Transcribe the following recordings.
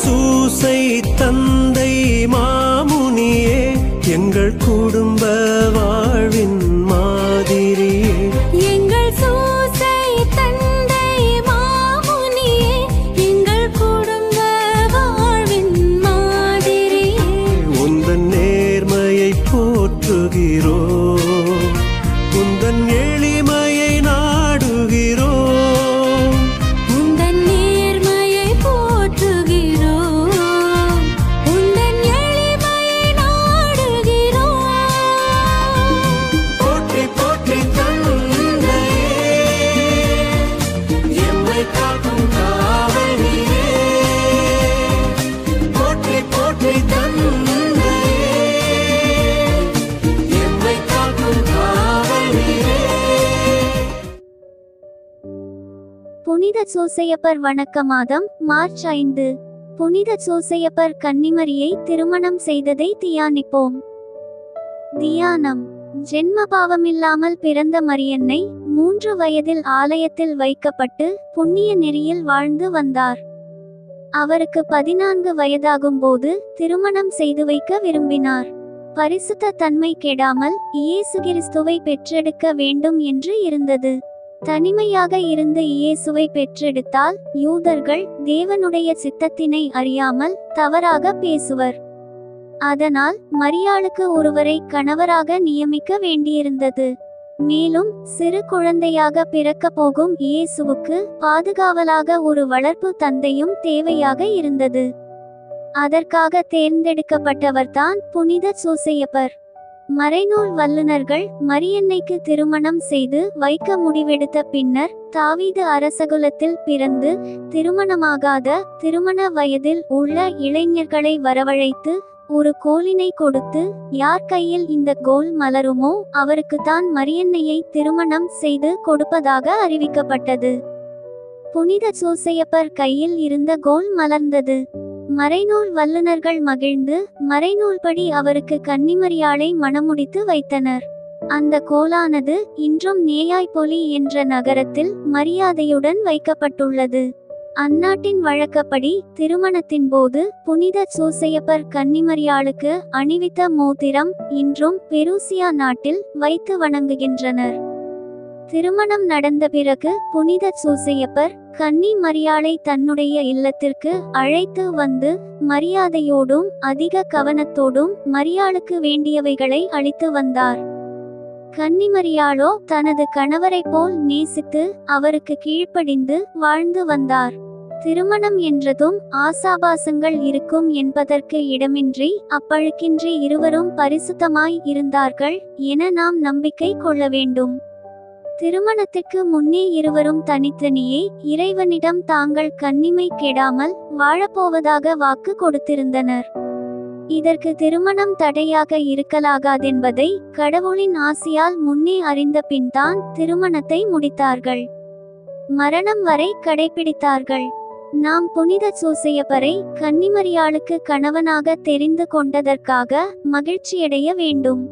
சூசை தந்தை மாமுனியே, எங்கள் குடும்ப வாழ்வின் மாதிரியே. எங்கள் சூசை தந்தை மாமுனியே, எங்கள் குடும்ப வாழ்வின் மாதிரியே. உந்தன் நேர்மையை போற்றுகிறோம், உந்தன் எளிமையை நாடுகிறோம். உந்தன் நேர்மையை போற்றுகிறோம், உந்தன் எளிமையை நாடுகிறோம். போற்றி போற்றி தந்தையே, எம்மை காக்கும் காவலியே. போற்றி போற்றி தந்தையே, எம்மை காக்கும் காவலியே. புனித சூசையப்பர் வணக்க மாதம் மார்ச் 5. புனித சூசையப்பர் கன்னிமரியை திருமணம் செய்ததை தியானிப்போம். தியானம். ஜென்ம பாவமில்லாமல் பிறந்த மரியன்னை 3 வயதில் ஆலயத்தில் வைக்கப்பட்டு புண்ணிய நெறியில் வாழ்ந்து வந்தார். அவருக்கு 14 வயதாகும்போது திருமணம் செய்து வைக்க விரும்பினார். பரிசுத்த தன்மை கெடாமல் இயேசு கிறிஸ்துவை பெற்றெடுக்க வேண்டும் என்று இருந்தது. தனிமையாக இருந்து இயேசுவை பெற்றெடுத்தால் யூதர்கள் தேவனுடைய சித்தத்தினை அறியாமல் தவறாக பேசுவர். அதனால் மரியாளுக்கு ஒருவரை கணவராக நியமிக்க வேண்டியிருந்தது. மேலும் சிறு குழந்தையாக பிறக்கப் போகும் இயேசுவுக்கு பாதுகாவலாக ஒரு வளர்ப்பு தந்தையும் தேவையாக இருந்தது. அதற்காக தேர்ந்தெடுக்கப்பட்டவர்தான் புனித சூசையப்பர். மறைநூல் வல்லுநர்கள் மரியன்னைக்கு திருமணம் செய்து வைக்க முடிவெடுத்த பின்னர் தாவீது அரசகுலத்தில் பிறந்து திருமணமாகாத திருமண வயதில் உள்ள இளைஞர்களை வரவழைத்து ஒரு கோலினை கொடுத்து, யார் கையில் இந்த கோல் மலருமோ அவருக்குத்தான் மரியன்னையை திருமணம் செய்து கொடுப்பதாக அறிவிக்கப்பட்டது. புனித சூசையப்பர் கையில் இருந்த கோல் மலர்ந்தது. மறைநூல் வல்லுநர்கள் மகிழ்ந்து மறைநூல்படி அவருக்கு கன்னிமரியாளை மணமுடித்து வைத்தனர். அந்த கோலானது இன்றும் நேயாய்பொலி என்ற நகரத்தில் மரியாதையுடன் வைக்கப்பட்டுள்ளது. அந்நாட்டின் வழக்கப்படி திருமணத்தின் போது புனித சூசையப்பர் கன்னிமரியாளுக்கு அணிவித்த மோதிரம் இன்றும் பெருசியா நாட்டில் வைத்து வணங்குகின்றனர். திருமணம் நடந்த பிறகு புனித சூசையப்பர் கன்னி மரியாளை தன்னுடைய இல்லத்திற்கு அழைத்து வந்து மரியாதையோடும் அதிக கவனத்தோடும் மரியாளுக்கு வேண்டியவைகளை அளித்து வந்தார். கன்னிமரியாளோ தனது கணவரைப் போல் நேசித்து அவருக்கு கீழ்ப்படிந்து வாழ்ந்து வந்தார். திருமணம் என்றதும் ஆசாபாசங்கள் இருக்கும் என்பதற்கு இடமின்றி அப்பழுக்கின்றி இருவரும் பரிசுத்தமாய் இருந்தார்கள் என நாம் நம்பிக்கை கொள்ள வேண்டும். திருமணத்திற்கு முன்னே இருவரும் தனித்தனியே இறைவனிடம் தாங்கள் கன்னிமை கெடாமல் வாழப்போவதாக வாக்கு கொடுத்திருந்தனர். இதற்கு திருமணம் தடையாக இருக்கலாகாதென்பதை கடவுளின் ஆசியால் முன்னே அறிந்த பின்தான் திருமணத்தை முடித்தார்கள். மரணம் வரை கடைபிடித்தார்கள். நாம் புனித சூசையப்பரை கன்னிமரியாளுக்கு கணவனாக தெரிந்து கொண்டதற்காக மகிழ்ச்சியடைய வேண்டும்.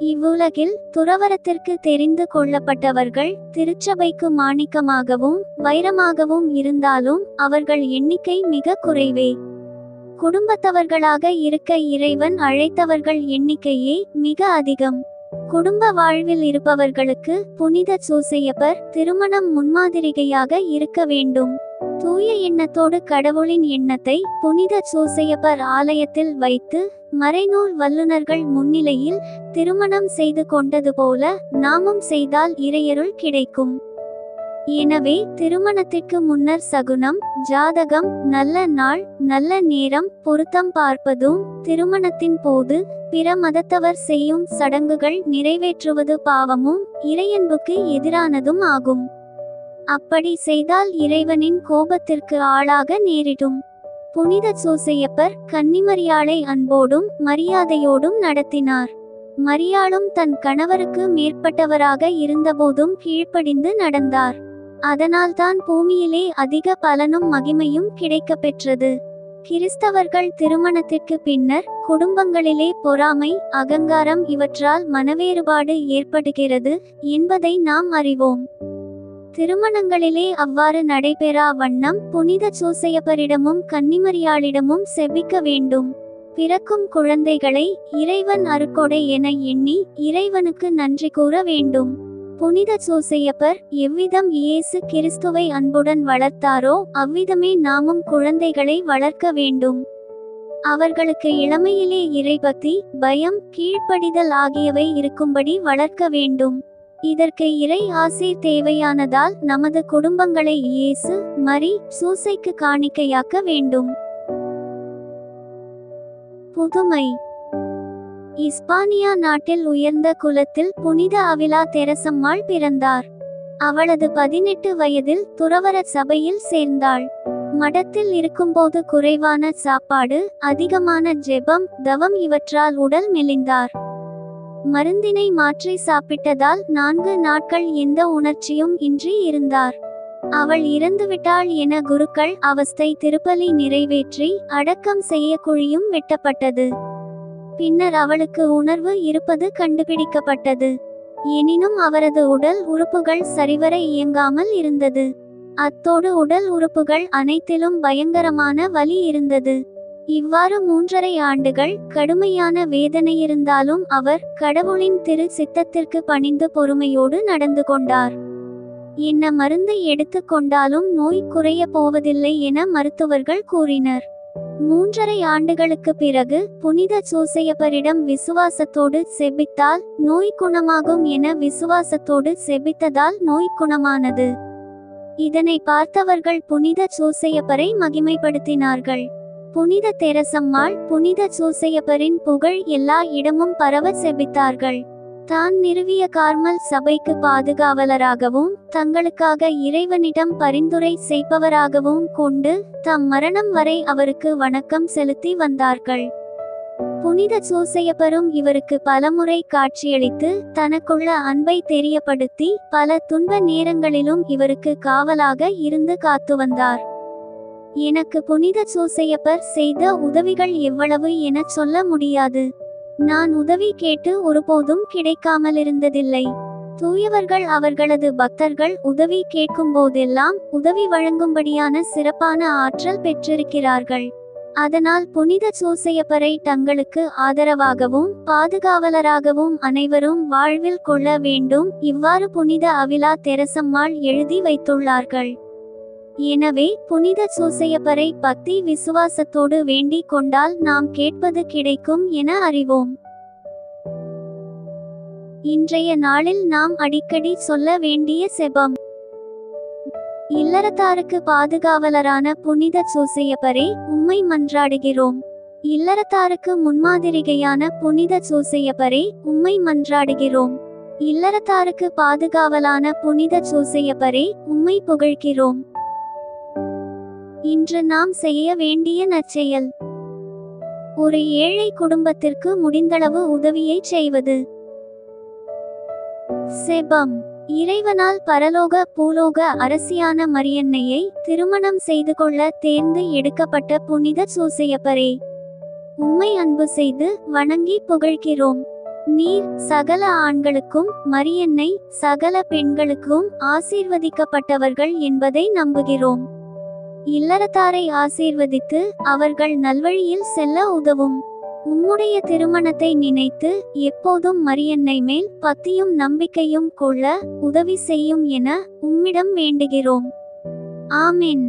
இவ்வுலகில் துறவரத்திற்கு தெரிந்து கொள்ளப்பட்டவர்கள் திருச்சபைக்கு மாணிக்கமாகவும் வைரமாகவும் இருந்தாலும் அவர்கள் எண்ணிக்கை மிக குறைவே. குடும்பத்தவர்களாக இருக்க இறைவன் அழைத்தவர்கள் எண்ணிக்கையே மிக அதிகம். குடும்ப வாழ்வில் இருப்பவர்களுக்கு புனித சூசையப்பர் திருமணம் முன்மாதிரிகையாக இருக்க வேண்டும். தூய எண்ணத்தோடு கடவுளின் எண்ணத்தை புனித சூசையப்பர் ஆலயத்தில் வைத்து மறைநூல் வல்லுநர்கள் முன்னிலையில் திருமணம் செய்து கொண்டது போல நாமும் செய்தால் இறையருள் கிடைக்கும். எனவே திருமணத்திற்கு முன்னர் சகுனம், ஜாதகம், நல்ல நாள், நல்ல நேரம், பொருத்தம் பார்ப்பதும், திருமணத்தின் போது பிற மதத்தவர் செய்யும் சடங்குகள் நிறைவேற்றுவது பாவமும் இறையன்புக்கு எதிரானதும் ஆகும். அப்படி செய்தால் இறைவனின் கோபத்திற்கு ஆளாக நேரிடும். புனித சூசையப்பர் கன்னிமரியாளை அன்போடும் மரியாதையோடும் நடத்தினார். மரியாளும் தன் கணவருக்கு மேற்பட்டவராக இருந்தபோதும் கீழ்ப்படிந்து நடந்தார். அதனால்தான் பூமியிலே அதிக பலனும் மகிமையும் கிடைக்கப்பெற்றது. கிறிஸ்தவர்கள் திருமணத்திற்கு பின்னர் குடும்பங்களிலே பொறாமை, அகங்காரம் இவற்றால் மனவேறுபாடு ஏற்படுகிறது என்பதை நாம் அறிவோம். திருமணங்களிலே அவ்வாறு நடைபெறா வண்ணம் புனித சூசையப்பரிடமும் கன்னிமரியாளிடமும் செபிக்க வேண்டும். பிறக்கும் குழந்தைகளை இறைவன் அருட்கொடை என எண்ணி இறைவனுக்கு நன்றி கூற வேண்டும். புனித சூசையப்பர் எவ்விதம் இயேசு கிறிஸ்துவை அன்புடன் வளர்த்தாரோ அவ்விதமே நாமும் குழந்தைகளை வளர்க்க வேண்டும். அவர்களுக்கு இளமையிலே இறைபக்தி, பயம், கீழ்ப்படிதல் ஆகியவை இருக்கும்படி வளர்க்க வேண்டும். இதற்கு இறை ஆசீர் தேவையானதால் நமது குடும்பங்களை இயேசு, மரி, சூசைக்கு காணிக்கையாக்க வேண்டும். புதுமை. இஸ்பானியா நாட்டில் உயர்ந்த குலத்தில் புனித அவிலா தெரசம்மாள் பிறந்தார். அவளது 18 வயதில் துறவற சபையில் சேர்ந்தாள். மடத்தில் இருக்கும்போது குறைவான சாப்பாடு, அதிகமான ஜெபம், தவம் இவற்றால் உடல் மெலிந்தார். மருந்தினை மாற்றி சாப்பிட்டதால் 4 நாட்கள் எந்த உணர்ச்சியும் இன்றி இருந்தார். அவள் இறந்துவிட்டாள் என குருக்கள் அவஸ்தை திருப்பலி நிறைவேற்றி அடக்கம் செய்ய குழியும் வெட்டப்பட்டது. பின்னர் அவளுக்கு உணர்வு இருப்பது கண்டுபிடிக்கப்பட்டது. எனினும் அவரது உடல் உறுப்புகள் சரிவர இயங்காமல் இருந்தது. அத்தோடு உடல் உறுப்புகள் அனைத்திலும் பயங்கரமான வலி இருந்தது. இவ்வாறு 3½ ஆண்டுகள் கடுமையான வேதனையிருந்தாலும் அவர் கடவுளின் திரு சித்தத்திற்கு பணிந்து பொறுமையோடு நடந்து கொண்டார். என்ன மருந்தை எடுத்து கொண்டாலும் நோய் குறைய போவதில்லை என மருத்துவர்கள் கூறினர். 3½ ஆண்டுகளுக்கு பிறகு புனித சூசையப்பரிடம் விசுவாசத்தோடு செபித்தால் நோய் குணமாகும் என விசுவாசத்தோடு செபித்ததால் நோய் குணமானது. இதனை பார்த்தவர்கள் புனித சூசையப்பரை மகிமைப்படுத்தினார்கள். புனித தெரசம்மாள் புனித சூசையப்பரின் புகழ் எல்லா இடமும் பரவ செபித்தார்கள். தான் நிறுவிய கார்மல் சபைக்கு பாதுகாவலராகவும் தங்களுக்காக இறைவனிடம் பரிந்துரை செய்பவராகவும் கொண்டு தம் மரணம் வரை அவருக்கு வணக்கம் செலுத்தி வந்தார்கள். புனித சூசையப்பரும் இவருக்கு பலமுறை காட்சியளித்து தனக்குள்ள அன்பை தெரியப்படுத்தி பல துன்ப நேரங்களிலும் இவருக்கு காவலாக இருந்து காத்து வந்தார். எனக்கு புனித சூசையப்பர் செய்த உதவிகள் எவ்வளவு என சொல்ல முடியாது. நான் உதவி கேட்டு ஒருபோதும் கிடைக்காமலிருந்ததில்லை. தூயவர்கள் அவர்களது பக்தர்கள் உதவி கேட்கும்போதெல்லாம் உதவி வழங்கும்படியான சிறப்பான ஆற்றல் பெற்றிருக்கிறார்கள். அதனால் புனித சூசையப்பரை தங்களுக்கு ஆதரவாகவும் பாதுகாவலராகவும் அனைவரும் வாழ்வில் கொள்ள வேண்டும். இவ்வாறு புனித அவிலா தெரசம்மாள் எழுதி வைத்துள்ளார்கள். எனவே புனித சூசையப்பரை பக்தி விசுவாசத்தோடு வேண்டிக் கொண்டால் நாம் கேட்பது கிடைக்கும் என அறிவோம். இன்றைய நாளில் நாம் அடிக்கடி சொல்ல வேண்டிய செபம். இல்லறத்தாருக்கு பாதுகாவலரான புனித சூசையப்பரே, உம்மை மன்றாடுகிறோம். இல்லறத்தாருக்கு முன்மாதிரிகையான புனித சூசையப்பரே, உம்மை மன்றாடுகிறோம். இல்லறத்தாருக்கு பாதுகாவலான புனித சூசையப்பரே, உம்மை புகழ்கிறோம். இன்று நாம் செய்ய வேண்டிய நற்செயல். ஒரு ஏழை குடும்பத்திற்கு முடிந்தளவு உதவியை செய்வது. செபம். இறைவனால் பரலோக பூலோக அரசியான மரியன்னையை திருமணம் செய்து கொள்ள தேர்ந்து எடுக்கப்பட்ட புனித சூசையப்பரே, உம்மை அன்பு செய்து வணங்கி புகழ்கிறோம். நீர் சகல ஆண்களுக்கும் மரியன்னை சகல பெண்களுக்கும் ஆசீர்வதிக்கப்பட்டவர்கள் என்பதை நம்புகிறோம். இல்லறத்தாரை ஆசீர்வதித்து அவர்கள் நல்வழியில் செல்ல உதவும். உம்முடைய திருமணத்தை நினைத்து எப்போதும் மரியன்னை மேல் பக்தியும் நம்பிக்கையும் கொள்ள உதவி செய்யும் என உம்மிடம் வேண்டுகிறோம். ஆமென்.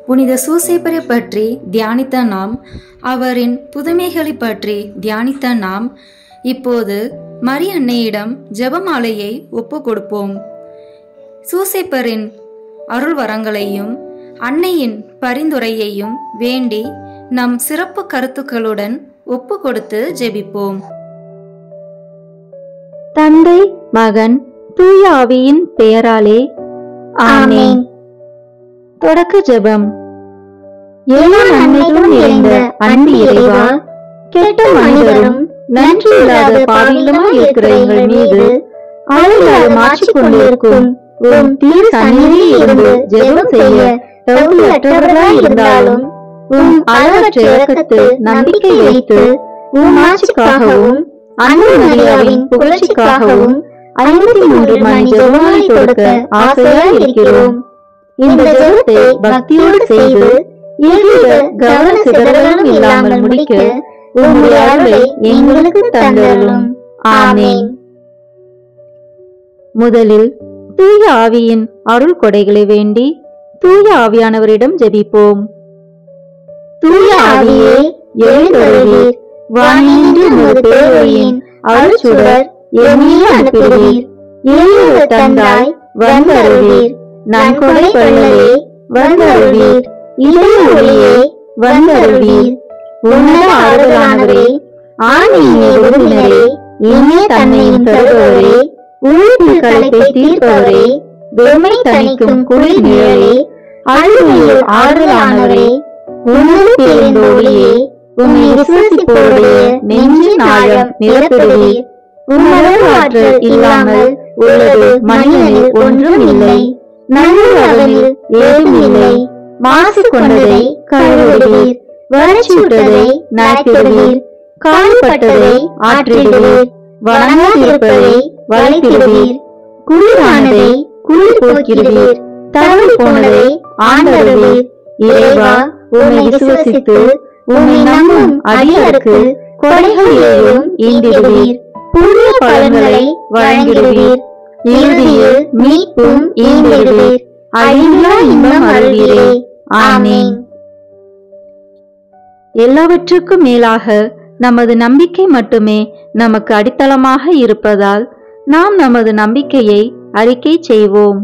புனித சூசையப்பரை பற்றி தியானித்த நாம், அவரின் புதுமைகளை பற்றி தியானித்த நாம், இப்போது மரியன்னையிடம் ஜெபமாலையை ஒப்பு கொடுப்போம். சூசையப்பரின் அருள் வரங்களையும் அன்னையின் பரிந்துரையையும் வேண்டி நம் சிறப்பு கருத்துக்களுடன் ஒப்பு கொடுத்து ஜெபிப்போம். தந்தை, மகன், தூய ஆவியின் பெயராலே ஆமென். தொடக்க ஜெபம். எல்லா நன்மைகளும் நிறைந்த அன்பு இறைவா, கெட்ட மனிதரும் நன்றியில்லாத பாவிகளுமாய் இருக்கிற எங்கள் மீது அளவில்லாத மாற்றிக் கொண்டிருக்கும் உம் திரு சந்நிதியில் இருந்து ஜெபம் செய்ய தகுதியற்றவர்களாய் இருந்தாலும் உம் அளவற்ற இரக்கத்தில் நம்பிக்கை வைத்து உம் ஆட்சிக்காகவும் அன்னை மரியாவின் புகழ்ச்சிக்காகவும் 53 மணி ஜெபமாலை கொடுக்க ஆசையாய் இருக்கிறோம். இந்த ஜெபத்தை பக்தியோடு செய்து எவ்வித கவன சிதறலும் இல்லாமல் முடிக்க உம்முடைய அருளை எங்களுக்கு தந்தருளும். ஆமென். முதலில் தூய ஆவியின் அருள் கொடைகளை வேண்டி தூய ஆவியானவரிடம் ஜெபிப்போம். தூய ஆவியே எழுந்தருளீர், வானின்று உமது பேரொளியின் அருள்சுடர் எம்மீது அனுப்புவீர். எளிய தந்தாய் வந்தருளீர், நன்கொடை வள்ளலே வந்தருளீர், இதய ஒளியே வந்தருளீர். உன்னத ஆறுதலானவரே, ஆன்மீக விருந்தினரே, இனிய தன்மையும் தருபவரே, உள்ளத்தில் களைப்பை தீர்ப்பவரே, வெம்மை தணிக்கும் குளிர் நிழலே, அழுகையில் ஆறுதலானவரே, உன்னத பேரின் ஒளியே, உம்மை விசுவாசிப்போருடைய நெஞ்சின் ஆழம் நிரப்புவீர். உம்மளவு ஆற்றல் இல்லாமல் உள்ளது மனிதனில் ஒன்றும் இல்லை. நல்ல அவனில் ஏதும் இல்லை. மாசு கொண்டதை கழுவுவீர், வறட்சியுற்றதை நனைத்திடுவீர், கால்பட்டதை ஆற்றிடுவீர், வணங்காதிருப்பதை வளைத்திடுவீர், குளிரானதை குளிர் போக்கிறீர், தவறு போனதை ஆண்டருவீர். இறைவா, உம்மை விசுவசித்து உம்மை நம்பும் அடியாருக்கு கொடைகளையும் ஈந்திடுவீர், புதிய பலன்களை வழங்கிடுவீர், இறுதியில் மீட்பும் ஈந்திடுவீர், அழிவில்லா இன்பம் அருள்வீரே. ஆமென். எல்லாவற்றுக்கும் மேலாக நமது நம்பிக்கை மட்டுமே நமக்கு அடித்தளமாக இருப்பதால் நாம் நமது நம்பிக்கையை அறிக்கை செய்வோம்.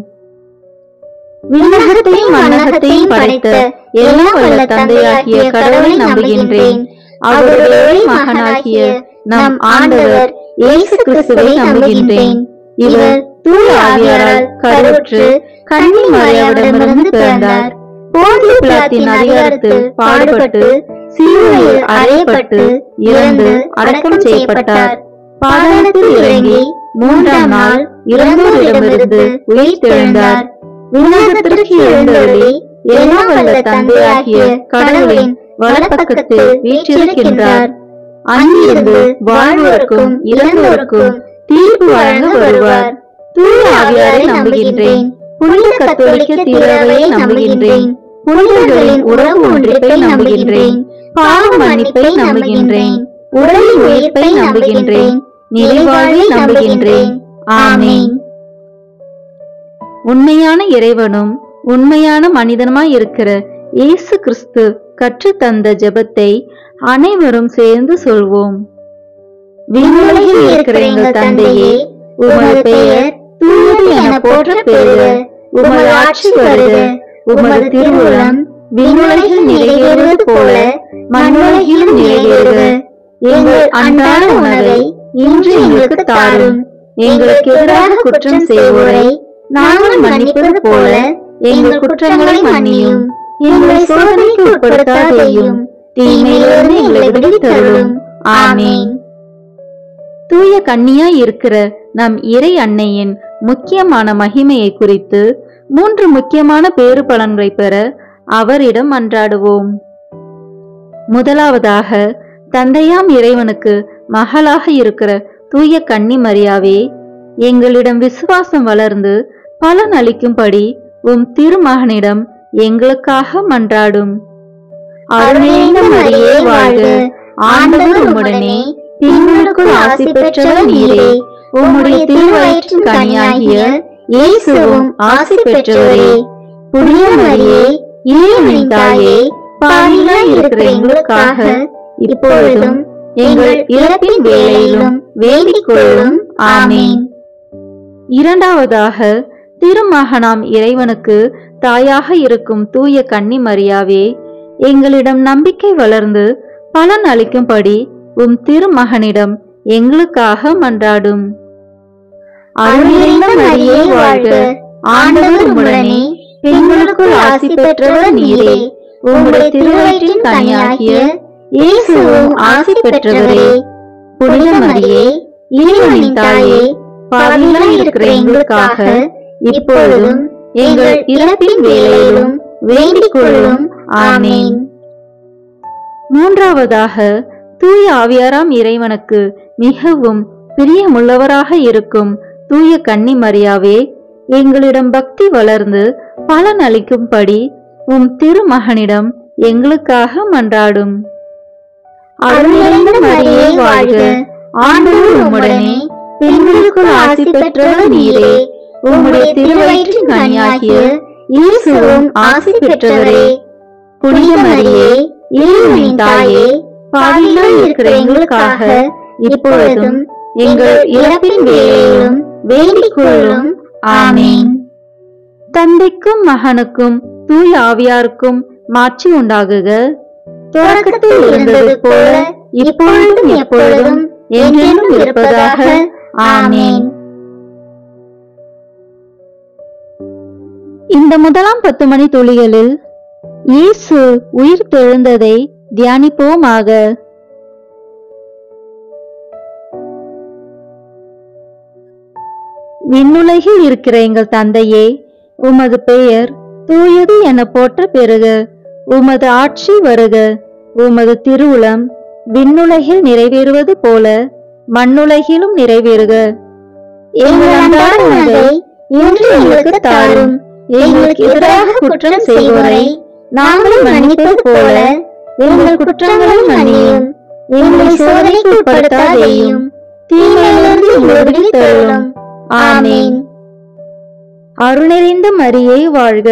விண்ணகத்தையும் மண்ணகத்தையும் படைத்த எல்லாம் வல்ல தந்தையாகிய கடவுளை நம்புகின்றேன். அவருடைய ஒரே மகனாகிய நம் ஆண்டவர் இயேசு கிறிஸ்துவை நம்புகின்றேன். இவர் தூய ஆவியாரால் கருவுற்று கன்னி மரியாவிடமிருந்து பிறந்தார். போந்திய பிலாத்தின் அதிகாரத்தில் பாடுபட்டு சிலுவையில் அறையப்பட்டு இறந்து அடக்கம் செய்யப்பட்டார். பாதாளத்தில் இறங்கி 3ஆம் நாள் இறந்தோரிடமிருந்து உயிர்த்தெழுந்தார். விண்ணகத்திற்கு எழுந்தருளி எல்லாம் வல்ல தந்தையாகிய கடவுளின் வலப்பக்கத்தில் வீற்றிருக்கின்றார். அங்கிருந்து வாழ்வோருக்கும் இறந்தோருக்கும் தீர்ப்பு வழங்க வருவார். தூய ஆவியாரை நம்புகின்றேன். புனித கத்தோலிக்க திருவையை நம்புகின்றேன். புனிதர்களின் உறவு ஒன்றிப்பை நம்புகின்றேன். பாவ மன்னிப்பை நம்புகின்றேன். உடலின் உயிர்ப்பை நம்புகின்றேன். நிறைவாழ்வை நம்புகின்றேன். ஆமென். உண்மையான இறைவனும் உண்மையான மனிதனுமாய் இருக்கிற இயேசு கிறிஸ்து கற்றுத்தந்த ஜெபத்தை அனைவரும் சேர்ந்து சொல்வோம். விண்ணுலகில் இருக்கிற எங்கள் தந்தையே, உமது பெயர் தூயது என போற்ற பெறுக. உமது ஆட்சி வருக. உமது திருவுளம் விண்ணுலகில் நிறைவேறுவது போல மண்ணுலகிலும் நிறைவேறுக. எங்கள் அன்றாட உணவை இன்று எங்களுக்கு தாரும். எங்களுக்கு எதிராக குற்றம் செய்வோரை நாங்கள் மன்னிப்பது போல எங்கள் குற்றங்களை மன்னியும். எங்களை சோதனைக்கு உட்படுத்தாதேயும், தீமையிலிருந்து எங்களை விடுவித்தருளும். ஆமென். தூய கன்னியாய் இருக்கிற நம் இறை அன்னையின் முக்கியமான மகிமையை குறித்து 3 முக்கியமான பேறு பலன்களை பெற அவரிடம் மன்றாடுவோம். முதலாவதாக, தந்தையாம் இறைவனுக்கு மகளாக இருக்கிற தூய கன்னி மரியாவே, எங்களிடம் விசுவாசம் வளர்ந்து பலன் அளிக்கும்படி உம் திருமகனிடம் எங்களுக்காக மன்றாடும். அருள்நிறைந்த மரியே வாழ்க. ஆண்டவர் உம்முடனே, பெண்களுக்குள் ஆசி பெற்றவர் நீரே. உம்முடைய திருவயிற்றின் கனியாகிய இயேசுவும் ஆசி பெற்றவரே. புனித மரியே, இறைவனின் தாயே, பாவிகளாய் இருக்கிற எங்களுக்காக இப்பொழுதும் எங்கள் இறப்பின் வேளையிலும் வேண்டிக் கொள்ளும். ஆமென். இரண்டாவதாக, திருமகனாம் இறைவனுக்கு தாயாக இருக்கும் தூய கன்னி மரியாவே, எங்களிடம் நம்பிக்கை வளர்ந்து பலன் அளிக்கும்படி உம் திருமகனிடம் எங்களுக்காக மன்றாடும். அருள்நிறைந்த மரியே வாழ்க. ஆண்டவர் உம்முடனே, பெண்களுக்குள் ஆசி பெற்றவர் நீரே. உம்முடைய திருவயிற்றின் கனியாகிய இயேசுவும் ஆசி பெற்றவரே. புனித மரியே, இறைவனின் தாயே, பாவிகளாய் இருக்கிற எங்களுக்காக இப்பொழுதும் எங்கள் இறப்பின் வேளையிலும் வேண்டிக் கொள்ளும். ஆமென். மூன்றாவதாக, தூய ஆவியாராம் இறைவனுக்கு மிகவும் பிரியமுள்ளவராக இருக்கும் தூய கன்னி மரியாவே, எங்களிடம் பக்தி வளர்ந்து பலன் அளிக்கும்படி உம் திருமகனிடம் எங்களுக்காக மன்றாடும். அருள் நிறைந்த மரியே வாழ்க, ஆண்டவர் உம்முடனே, பெண்களுக்குள் ஆசி பெற்றவர் நீரே. உம்முடைய திருவயிற்றின் கனியாகிய இயேசுவும் ஆசி பெற்றவரே. புனித மரியே, இறைவனின் தாயே, பாவிகளாய் இருக்கிற எங்களுக்காக இப்பொழுதும் எங்கள் இறப்பின் வேளையிலும் வேண்டிக் கொள்ளும். ஆமீன். தந்தைக்கும் மகனுக்கும் தூய ஆவியாருக்கும் மாட்சி உண்டாகுக. தொடக்கத்தில் இருந்தது போல இப்பொழுதும் எப்பொழுதும் என்றென்றும் இருப்பதாக. ஆமீன். இந்த முதலாம் 10 மணி துளிகளில் இயேசு உயிர் தெழுந்ததை தியானிப்போமாக. விண்ணுலகில் இருக்கிற எங்கள் தந்தையே, உமது பெயர் தூயது என போற்ற பெறுக. உமது ஆட்சி வருக. உமது திருவுளம் விண்ணுலகில் நிறைவேறுவது போல மண்ணுலகிலும் நிறைவேறுக. எங்கள் அன்றாட உணவை இன்று எங்களுக்கு தாரும். எங்களுக்கு எதிராக குற்றம் செய்வோரை நாங்கள் மன்னிப்பது போல எங்கள் குற்றங்களை மன்னியும். எங்களை சோதனைக்கு உட்படுத்தாதேயும், தீமையிலிருந்து எங்களை விடுவித்தருளும். ஆமீன். அருள் நிறைந்த மரியே வாழ்க,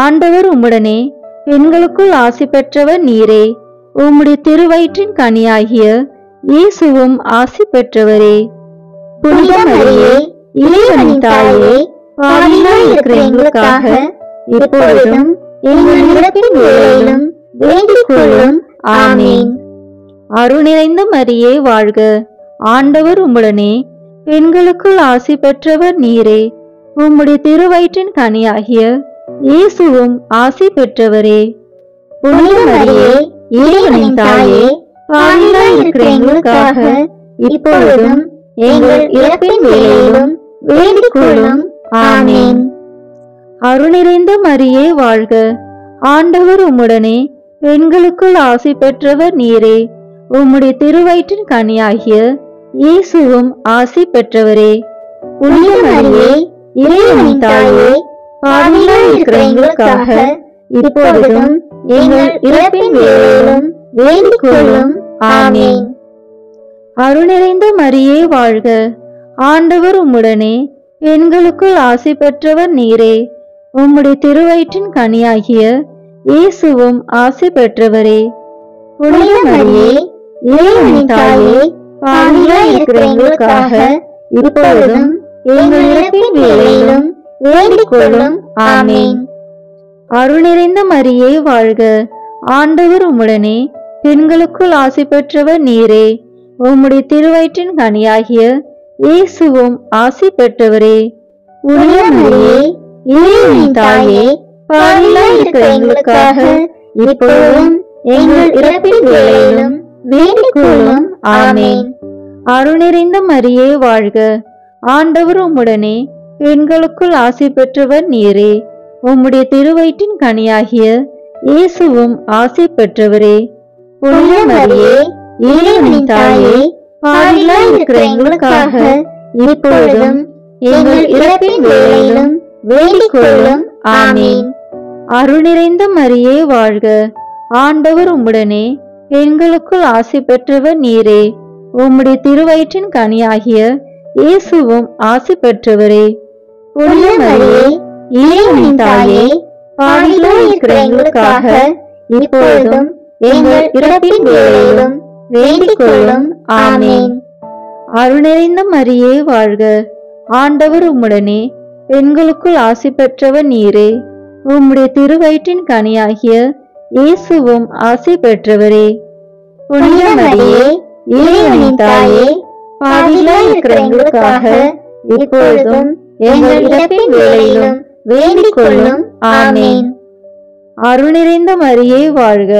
ஆண்டவர் உம்முடனே, பெண்களுக்குள் ஆசி பெற்றவர் நீரே. உம்முடைய திருவயிற்றின் கனியாகிய இயேசுவும் ஆசி பெற்றவரே. புனித மரியே, இறைவனின் தாயே, பாவிகளாய் இருக்கிற எங்களுக்காக இப்பொழுதும் எங்கள் இறப்பின் வேளையிலும் வேண்டிக் கொள்ளும். ஆமீன். அருள் நிறைந்த மரியே வாழ்க, ஆண்டவர் உம்முடனே, பெண்களுக்குள் ஆசி பெற்றவர் நீரே. உம்முடைய திருவயிற்றின் கனியாகிய இயேசுவும் ஆசி பெற்றவரே. புனித மரியே, இறைவனின் தாயே, பாவிகளாய் இருக்கிற எங்களுக்காக இப்பொழுதும் எங்கள் இறப்பின் வேளையிலும் வேண்டிக் கொள்ளும். ஆமீன். அருள் நிறைந்த மரியே வாழ்க, ஆண்டவர் உம்முடனே, பெண்களுக்குள் ஆசி பெற்றவர் நீரே. உம்முடைய திருவயிற்றின் கனியாகிய இயேசுவும் ஆசி பெற்றவரே. புனித மரியே, இறைவனின் தாயே, பாவிகளாய் இருக்கிற எங்களுக்காக இப்பொழுதும் எங்கள் இறப்பின் வேளையிலும் வேண்டிக் கொள்ளும். ஆமீன். அருள் நிறைந்த மரியே வாழ்க, ஆண்டவர் உம்முடனே, பெண்களுக்குள் ஆசி பெற்றவர் நீரே. உம்முடைய திருவயிற்றின் கனியாகிய இயேசுவும் ஆசி பெற்றவரே. புனித மரியே, இறைவனின் தாயே, பாவிகளாய் இருக்கிற எங்களுக்காக இப்பொழுதும் எங்கள் இறப்பின் வேளையிலும் வேண்டிக் கொள்ளும். ஆமீன். அருள் நிறைந்த மரியே வாழ்க, ஆண்டவர் உம்முடனே, பெண்களுக்குள் ஆசி பெற்றவர் நீரே. உம்முடைய திருவயிற்றின் கனியாகிய இயேசுவும் ஆசி பெற்றவரே. புனித மரியே, இறைவனின் தாயே, பாவிகளாய் இருக்கிற எங்களுக்காக இப்பொழுதும் எங்கள் இறப்பின் வேளையிலும் வேண்டிக் கொள்ளும். ஆமீன். அருள் நிறைந்த மரியே வாழ்க, ஆண்டவர் உம்முடனே, பெண்களுக்குள் ஆசி பெற்றவர் நீரே. உம்முடைய திருவயிற்றின் கனியாகிய இயேசுவும் ஆசி பெற்றவரே. புனித மரியே, இறைவனின் தாயே, பாவிகளாய் இருக்கிற எங்களுக்காக இப்பொழுதும் எங்கள் இறப்பின் வேளையிலும் வேண்டிக் கொள்ளும். ஆமீன். அருள் நிறைந்த மரியே வாழ்க, ஆண்டவர் உம்முடனே, பெண்களுக்குள் ஆசி பெற்றவர் நீரே. உம்முடைய திருவயிற்றின் கனியாகிய இயேசுவும் ஆசி பெற்றவரே. புனித மரியே, இறைவனின் தாயே, பாவிகளாய் இருக்கிற எங்களுக்காக இப்பொழுதும் எங்கள் இறப்பின் வேளையிலும் வேண்டிக் கொள்ளும். ஆமீன். அருள் நிறைந்த மரியே வாழ்க, ஆண்டவர் உம்முடனே, பெண்களுக்குள் ஆசி பெற்றவர் நீரே. உம்முடைய திருவயிற்றின் கனியாகிய இயேசுவும் ஆசி பெற்றவரே. புனித மரியே, இறைவனின் தாயே, பாவிகளாய் இருக்கிற எங்களுக்காக இப்பொழுதும் எங்கள் இறப்பின் வேளையிலும் வேண்டிக் கொள்ளும். ஆமீன். அருள் நிறைந்த மரியே வாழ்க,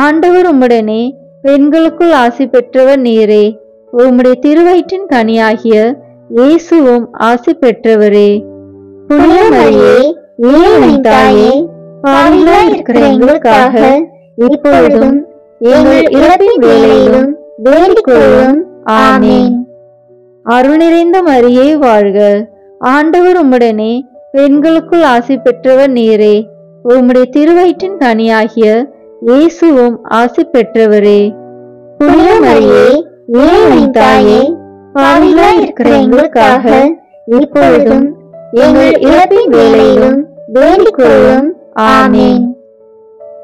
ஆண்டவர் உம்முடனே, பெண்களுக்குள் ஆசி பெற்றவர் நீரே. உம்முடைய திருவயிற்றின் கனியாகிய இயேசுவும் ஆசி பெற்றவரே. புனித மரியே, இறைவனின் தாயே, பாவிகளாய் இருக்கிற எங்களுக்காக இப்பொழுதும் எங்கள் இறப்பின் வேளையிலும் வேண்டிக் கொள்ளும். ஆமென். அருள் நிறைந்த மரியே வாழ்க, ஆண்டவர் உம்முடனே, பெண்களுக்குள் ஆசி பெற்றவர் நீரே. உம்முடைய திருவயிற்றின் கனியாகிய இயேசுவும் ஆசி பெற்றவரே. புனித மரியே, இறைவனின் தாயே, பாவிகளாய் இருக்கிற எங்களுக்காக இப்பொழுதும் எங்கள் இறப்பின் வேளையிலும் வேண்டிக் கொள்ளும். ஆமென்.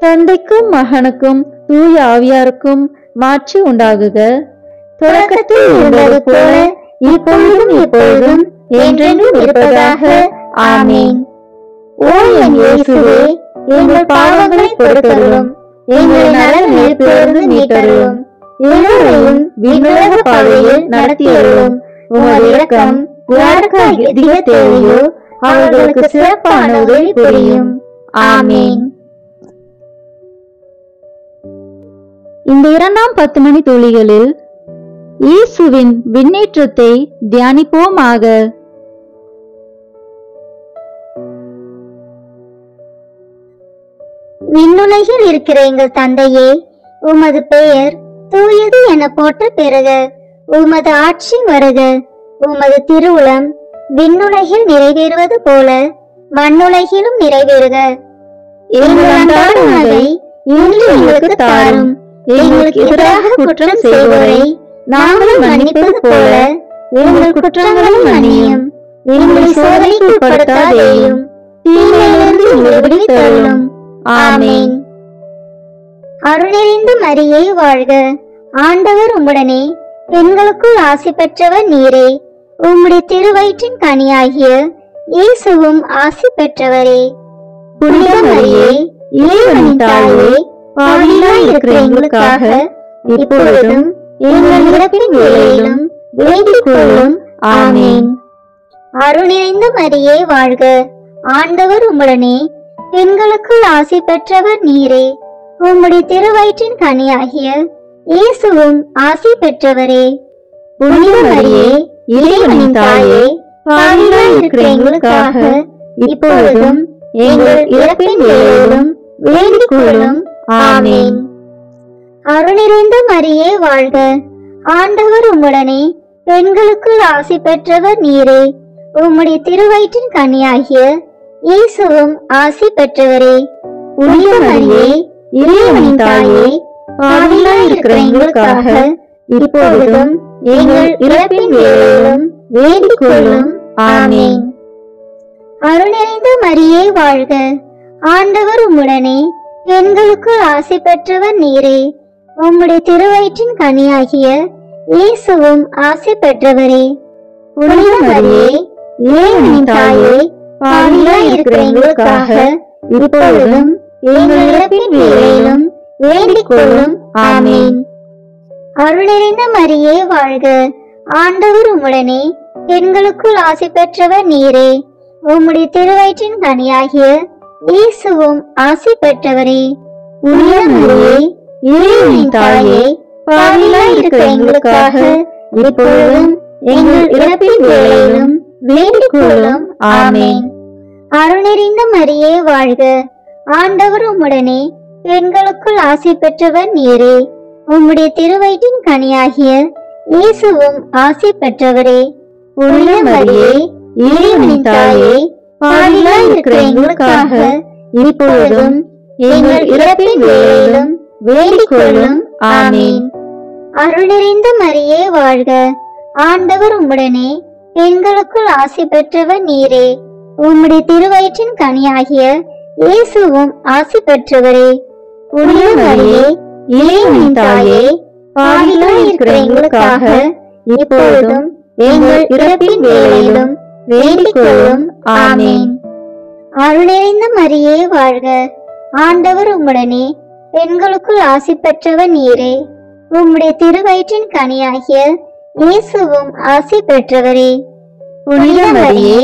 தந்தைக்கும் மகனுக்கும் தூய ஆவியாருக்கும் மாட்சி உண்டாகுக. தொடக்கத்தில் இருந்தது போல இப்பொழுதும் எப்பொழுதும் என்றென்றும் இருப்பதாக. ஆமென். ஓ என் இயேசுவே, எங்கள் பாவங்களை பொறுத்தருளும், எங்களை நரக நெருப்பிலிருந்து மீட்டருளும், எல்லோரையும் விண்ணுலக பாதையில் நடத்தியருளும். உமது இரக்கம் யாருக்கு அதிக தேவையோ அவர்களுக்கு சிறப்பான உதவி புரியும். ஆமென். இந்த 2ஆம் 10 மணி துளிகளில் இயேசுவின் விண்ணேற்றத்தை தியானிப்போமாக. விண்ணுலகில் இருக்கிற எங்கள் தந்தையே, உமது பெயர் தூயது என போற்ற பெறுக. உமது ஆட்சி வருக. உமது திருவுளம் விண்ணுலகில் நிறைவேறுவது போல மண்ணுலகிலும் நிறைவேறுக. எங்கள் அன்றாட உணவை இன்று எங்களுக்கு தாரும். எங்களுக்கு எதிராக குற்றம் செய்வோரை நாங்கள் மன்னிப்பது போல எங்கள் குற்றங்களை மன்னியும். எங்களை சோதனைக்கு உட்படுத்தாதேயும், தீமையிலிருந்து எங்களை விடுவித்தருளும். ஆமென். அருள் நிறைந்த மரியே வாழ்க, ஆண்டவர் உம்முடனே, பெண்களுக்குள் ஆசி பெற்றவர் நீரே. உம்முடைய திருவயிற்றின் கனியாகிய இயேசுவும் ஆசி பெற்றவரே. புனித மரியே, இறைவனின் தாயே, பாவிகளாய் இருக்கிற எங்களுக்காக இப்பொழுதும் எங்கள் இறப்பின் வேளையிலும் வேண்டிக் கொள்ளும். ஆமென். அருள் நிறைந்த மரியே வாழ்க, ஆண்டவர் உம்முடனே, பெண்களுக்குள் ஆசி பெற்றவர் நீரே. உம்முடைய திருவயிற்றின் கனியாகிய இயேசுவும் ஆசி பெற்றவரே. புனித மரியே, இறைவனின் தாயே, பாவிகளாய் இருக்கிற எங்களுக்காக இப்பொழுதும் எங்கள் இறப்பின் வேளையிலும் வேண்டிக் கொள்ளும். ஆமென். அருள் நிறைந்த மரியே வாழ்க, ஆண்டவர் உம்முடனே, பெண்களுக்குள் ஆசி பெற்றவர் நீரே. உம்முடைய திருவயிற்றின் கனியாகிய இயேசுவும் ஆசி பெற்றவரே. புனித மரியே, இறைவனின் தாயே, பாவிகளாய் இருக்கிற எங்களுக்காக இப்பொழுதும் எங்கள் இறப்பின் வேளையிலும் வேண்டிக் கொள்ளும். ஆமென். அருள் நிறைந்த மரியே வாழ்க, ஆண்டவர் உம்முடனே, பெண்களுக்குள் ஆசி பெற்றவர் நீரே. உம்முடைய திருவயிற்றின் கனியாகிய இயேசுவும் ஆசி பெற்றவரே. புனித மரியே, இறைவனின் தாயே, பாவிகளாய் இருக்கிற எங்களுக்காக இப்பொழுதும் எங்கள் இறப்பின் வேளையிலும் வேண்டிக் கொள்ளும். ஆமென். அருள் நிறைந்த மரியே வாழ்க, ஆண்டவர் உம்முடனே, பெண்களுக்குள் ஆசி பெற்றவர் நீரே. உம்முடைய திருவயிற்றின் கனியாகிய இயேசுவும் ஆசி பெற்றவரே. புனித மரியே, இறைவனின் தாயே, பாவிகளாய் இருக்கிற எங்களுக்காக இப்பொழுதும் எங்கள் இறப்பின் வேளையிலும் வேண்டிக் கொள்ளும். ஆமென். அருள் நிறைந்த மரியே வாழ்க, ஆண்டவர் உம்முடனே, பெண்களுக்குள் ஆசி பெற்றவர் நீரே. உம்முடைய திருவயிற்றின் கனியாகிய இயேசுவும் ஆசி பெற்றவரே. புனித மரியே, இறைவனின் தாயே, பாவிகளாய் இருக்கிற எங்களுக்காக இப்பொழுதும் எங்கள் இறப்பின் வேளையிலும் வேண்டிக் கொள்ளும். ஆமென். அருள் நிறைந்த மரியே வாழ்க, ஆண்டவர் உம்முடனே, பெண்களுக்குள் ஆசி பெற்றவர் நீரே. உம்முடைய திருவயிற்றின் கனியாகிய இயேசுவும் ஆசி பெற்றவரே. புனித மரியே, இறைவனின் தாயே, பாவிகளாய் இருக்கிற எங்களுக்காக இப்பொழுதும் எங்கள் இறப்பின் வேளையிலும் வேண்டிக் கொள்ளும். ஆமென். அருள் நிறைந்த மரியே வாழ்க, ஆண்டவர் உம்முடனே, பெண்களுக்குள் ஆசி பெற்றவர் நீரே. உம்முடைய திருவயிற்றின் கனியாகிய இயேசுவும் ஆசி பெற்றவரே. புனித மரியே,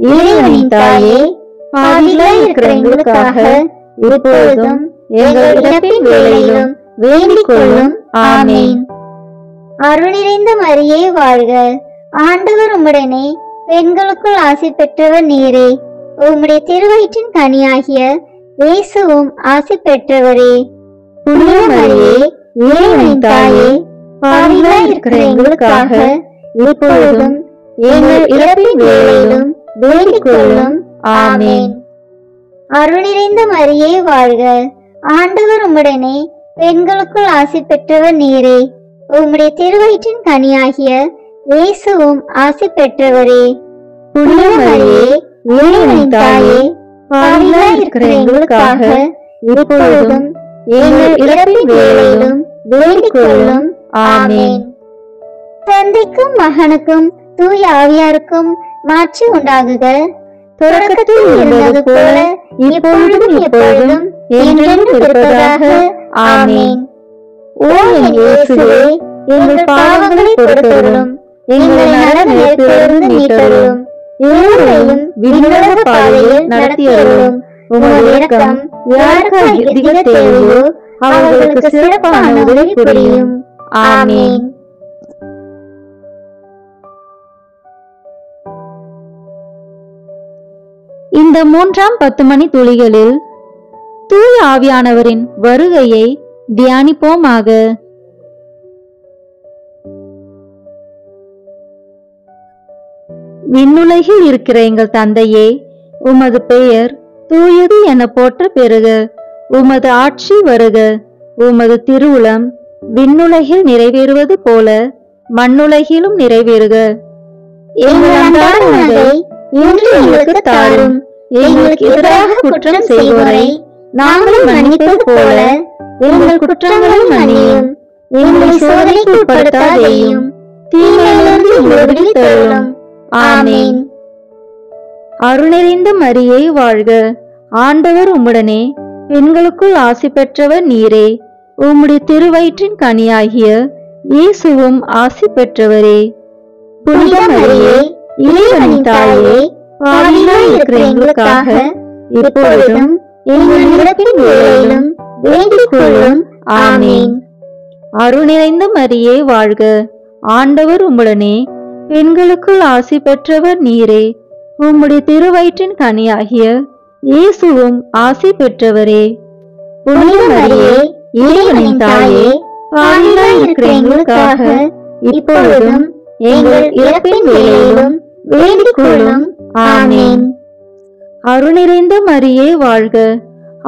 இறைவனின் தாயே, பாவிகளாய் இருக்கிற எங்களுக்காக இப்பொழுதும் எங்கள் இறப்பின் வேளையிலும் வேண்டிக் கொள்ளும். ஆமென். அருள் நிறைந்த மரியே வாழ்க, ஆண்டவர் உம்முடனே, பெண்களுக்குள் ஆசி பெற்றவர் நீரே. உம்முடைய திருவயிற்றின் கனியாகிய இயேசுவும் ஆசி பெற்றவரே. புனித மரியே, இறைவனின் தாயே, பாவிகளாய் இருக்கிற எங்களுக்காக இப்பொழுதும் எங்கள் இறப்பின் வேளையிலும் வேண்டிக் கொள்ளும். ஆமென். அருள் நிறைந்த மரியே வாழ்க. ஆண்டவர் உம்முடனே, பெண்களுக்குள் ஆசி பெற்றவர் நீரே. உம்முடைய திருவயிற்றின் கனியாகிய இயேசுவும் ஆசி பெற்றவரே. புனித மரியே, இறைவனின் தாயே, பாவிகளாய் இருக்கிற எங்களுக்காக இப்பொழுதும் எங்கள் இறப்பின் வேளையிலும் வேண்டிக் கொள்ளும். ஆமென். தந்தைக்கும் மகனுக்கும் தூய ஆவியாருக்கும் மாட்சி உண்டாகுக. தொடக்கத்தில் இருந்தது போல இப்பொழுதும் எப்பொழுதும் என்றென்றும் இருப்பதாக. ஆமென். ஓ என் இயேசுவே, எங்கள் பாவங்களை பொறுத்தருளும், எங்கள் நரகத்திலிருந்து மீட்டருளும், எல்லோரையும் விண்ணுலக பாதையில் நடத்தியருளும். உமது இரக்கம் யாருக்கு அதிக தேவையோ அவர்களுக்கு சிறப்பான உதவி புரியும். ஆமென். இந்த 3ஆம் 10 மணி துளிகளில் தூய ஆவியானவரின் வருகையை தியானிப்போமாக. விண்ணுலகில் இருக்கிற எங்கள் தந்தையே, உமது பெயர் தூயது என போற்ற பெறுக. உமது ஆட்சி வருக. உமது திருவுளம் விண்ணுலகில் நிறைவேறுவது போல மண்ணுலகிலும் நிறைவேறுக. எங்கள் அன்றாட உணவை இன்று எங்களுக்கு தாரும். எங்களுக்கு எதிராக குற்றம் செய்வோரை நாங்கள் மன்னிப்பது போல எங்கள் குற்றங்களை மன்னியும். எங்களை சோதனைக்கு உட்படுத்தாதேயும், தீமையிலிருந்து எங்களை விடுவித்தருளும். ஆமென். அருள் நிறைந்த மரியே வாழ்க. ஆண்டவர் உம்முடனே, பெண்களுக்குள் ஆசி பெற்றவர் நீரே. உம்முடைய திருவயிற்றின் கனியாகிய இயேசுவும் ஆசி பெற்றவரே. புனித மரியே, இறைவனின் தாயே, பாவிகளாய் இருக்கிற எங்களுக்காக இப்பொழுதும் எங்கள் இறப்பின் வேளையிலும் வேண்டிக் கொள்ளும். ஆமென். அருள் நிறைந்த மரியே வாழ்க. ஆண்டவர் உம்முடனே, பெண்களுக்குள் ஆசி பெற்றவர் நீரே. உம்முடைய திருவயிற்றின் கனியாகிய இயேசுவும் ஆசி பெற்றவரே. புனித மரியே, இறைவனின் தாயே, பாவிகளாய் இருக்கிற எங்களுக்காக இப்பொழுதும் எங்கள் இறப்பின் வேளையிலும் வேண்டிக் கொள்ளும். ஆமென். அருள் நிறைந்த மரியே வாழ்க.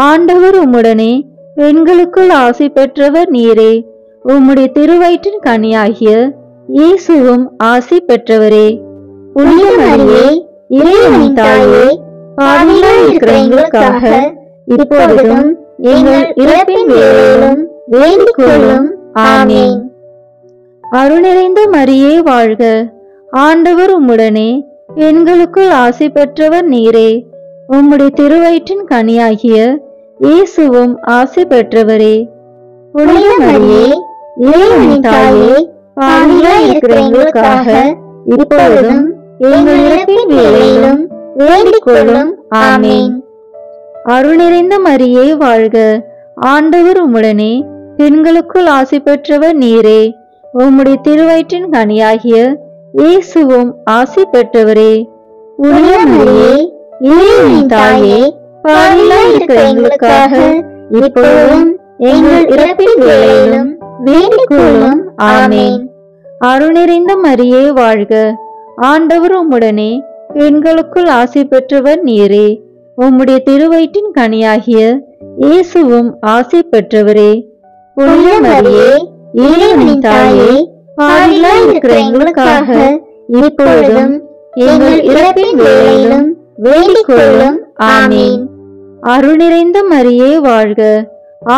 ஆண்டவர் உம்முடனே, பெண்களுக்குள் ஆசி பெற்றவர் நீரே. உம்முடைய திருவயிற்றின் கனியாகிய இயேசுவும் ஆசி பெற்றவரே. புனித மரியே, இறைவனின் தாயே, பாவிகளாய் இருக்கிற எங்களுக்காக இப்பொழுதும் எங்கள் இறப்பின் வேளையிலும் வேண்டிக் கொள்ளும். ஆமென். அருள் நிறைந்த மரியே வாழ்க. ஆண்டவர் உம்முடனே, பெண்களுக்குள் ஆசி பெற்றவர் நீரே. உம்முடைய திருவயிற்றின் கனியாகிய இயேசுவும் ஆசி பெற்றவரே. புனித மரியே, இறைவனின் தாயே, பாவிகளாய் இருக்கிற எங்களுக்காக இப்பொழுதும் எங்கள் இறப்பின் வேளையிலும் வேண்டிக் கொள்ளும். ஆமென். அருள் நிறைந்த மரியே வாழ்க. ஆண்டவர் உம்முடனே, பெண்களுக்குள் ஆசி பெற்றவர் நீரே. உம்முடைய திருவயிற்றின் கனியாகிய இயேசுவும் ஆசி பெற்றவரே. புனித மரியே, இறைவனின் தாயே, பாவிகளாய் இருக்கிற எங்களுக்காக இப்பொழுதும் எங்கள் இறப்பின் வேளையிலும் வேண்டிக் கொள்ளும். ஆமென். அருள் நிறைந்த மரியே வாழ்க. ஆண்டவர் உம்முடனே, பெண்களுக்குள் ஆசி பெற்றவர் நீரே. உம்முடைய திருவயிற்றின் கனியாகிய இயேசுவும் ஆசி பெற்றவரே. புனித மரியே, இறைவனின் தாயே, பாவிகளாய் இருக்கிற எங்களுக்காக இப்பொழுதும் எங்கள் இறப்பின் வேளையிலும் வேண்டிக் கொள்ளும். ஆமென். அருள் நிறைந்த மரியே வாழ்க.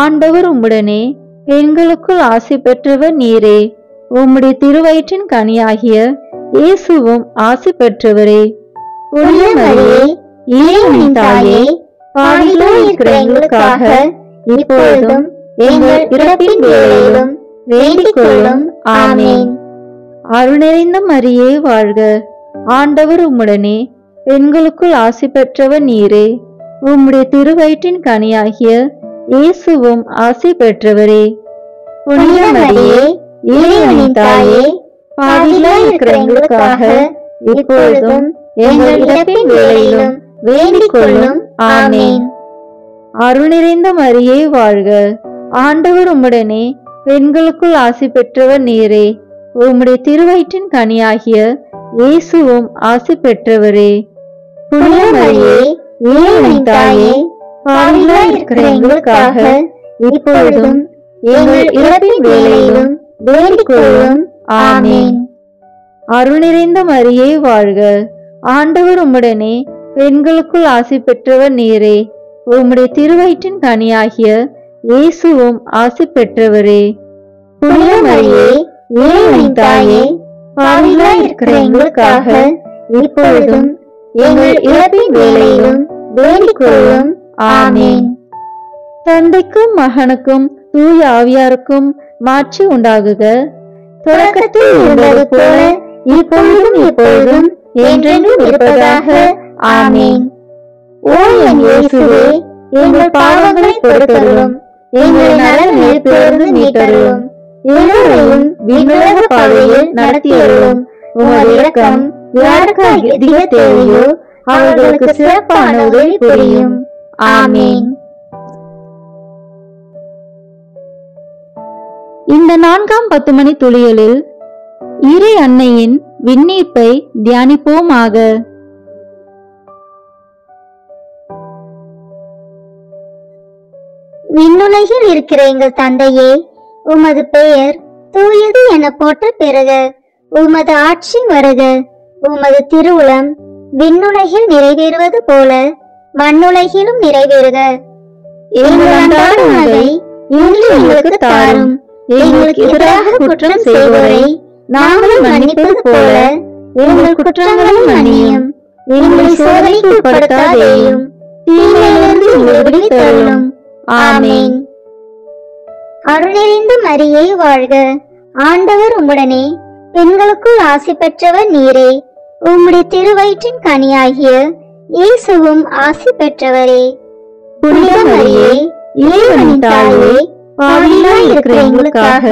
ஆண்டவர் உம்முடனே, பெண்களுக்குள் ஆசி பெற்றவர் நீரே. உம்முடைய திருவயிற்றின் கனியாகிய இயேசுவும் ஆசி பெற்றவரே. புனித மரியே, இறைவனின் தாயே, பாவிகளாய் இருக்கிற எங்களுக்காக இப்பொழுதும் எங்கள் இறப்பின் வேளையிலும் வேண்டிக் கொள்ளும். ஆமென். அருள் நிறைந்த மரியே வாழ்க. ஆண்டவர் உம்முடனே, பெண்களுக்குள் ஆசி பெற்றவர் நீரே. உம்முடைய திருவயிற்றின் கனியாகிய இயேசுவும் ஆசி பெற்றவரே. புனித மரியே, இறைவனின் தாயே, பாவிகளாய் இருக்கிற எங்களுக்காக இப்பொழுதும் எங்கள் இறப்பின் வேளையிலும் வேண்டிக் கொள்ளும். ஆமென். அருள் நிறைந்த மரியே வாழ்க. ஆண்டவர் உம்முடனே, பெண்களுக்குள் ஆசி பெற்றவர் நீரே. உம்முடைய திருவயிற்றின் கனியாகிய இயேசுவும் ஆசி பெற்றவரே. புனித மரியே, இறைவனின் தாயே, பாவிகளாய் இருக்கிற எங்களுக்காக இப்பொழுதும் எங்கள் இறப்பின் வேளையிலும் வேண்டிக் கொள்ளும். ஆமென். அருள் நிறைந்த மரியே வாழ்க. ஆண்டவர் உம்முடனே, பெண்களுக்குள் ஆசி பெற்றவர் நீரே. உம்முடைய திருவயிற்றின் கனியாகிய இயேசுவும் ஆசி பெற்றவரே. புனித மரியே, இறைவனின் தாயே, பாவிகளாய் இருக்கிற எங்களுக்காக இப்பொழுதும் எங்கள் இறப்பின் வேளையிலும் வேண்டிக் கொள்ளும். ஆமென். தந்தைக்கும் மகனுக்கும் தூய ஆவியாருக்கும் மாட்சி உண்டாகுக. தொடக்கத்தில் இருந்தது போல இப்பொழுதும் எப்பொழுதும் என்றென்றும் இருப்பதாக. ஆமென். ஓ என் இயேசுவே, எங்கள் பாவங்களை பொறுத்தருளும், எங்கள் நலனிலிருந்து மீட்டருளும், எல்லோரையும் விண்ணுலக பாதையில் நடத்தியருளும். உமது இரக்கம் யாருக்கு அதிக தேவையோ அவர்களுக்கு சிறப்பான உதவி புரியும். ஆமென். இந்த 4ஆம் 10 மணி துளிகளில் இறை அன்னையின் விண்ணீர்ப்பை தியானிப்போமாக. விண்ணுலகில் இருக்கிற எங்கள் தந்தையே, உமது பெயர் தூயது என போற்ற பெறுக. உமது ஆட்சி வருக. உமது திருவுளம் விண்ணுலகில் நிறைவேறுவது போல மண்ணுலகிலும் நிறைவேறுக. எங்கள் அன்றாட உணவை இன்று எங்களுக்கு தாரும். எங்களுக்கு எதிராக குற்றம் செய்வோரை நாங்கள் மன்னிப்பது போல எங்கள் குற்றங்களை மன்னியும். எங்களை சோதனைக்கு உட்படுத்தாதேயும், தீமையிலிருந்து எங்களை விடுவித்தருளும். ஆமென். அருள் நிறைந்த மரியே வாழ்க. ஆண்டவர் உம்முடனே, பெண்களுக்குள் ஆசி பெற்றவர் நீரே. உம்முடைய திருவயிற்றின் கனியாகிய இயேசுவும் ஆசி பெற்றவரே. புனித மரியே, இறைவனின் தாயே, பாவிகளாய் இருக்கிற எங்களுக்காக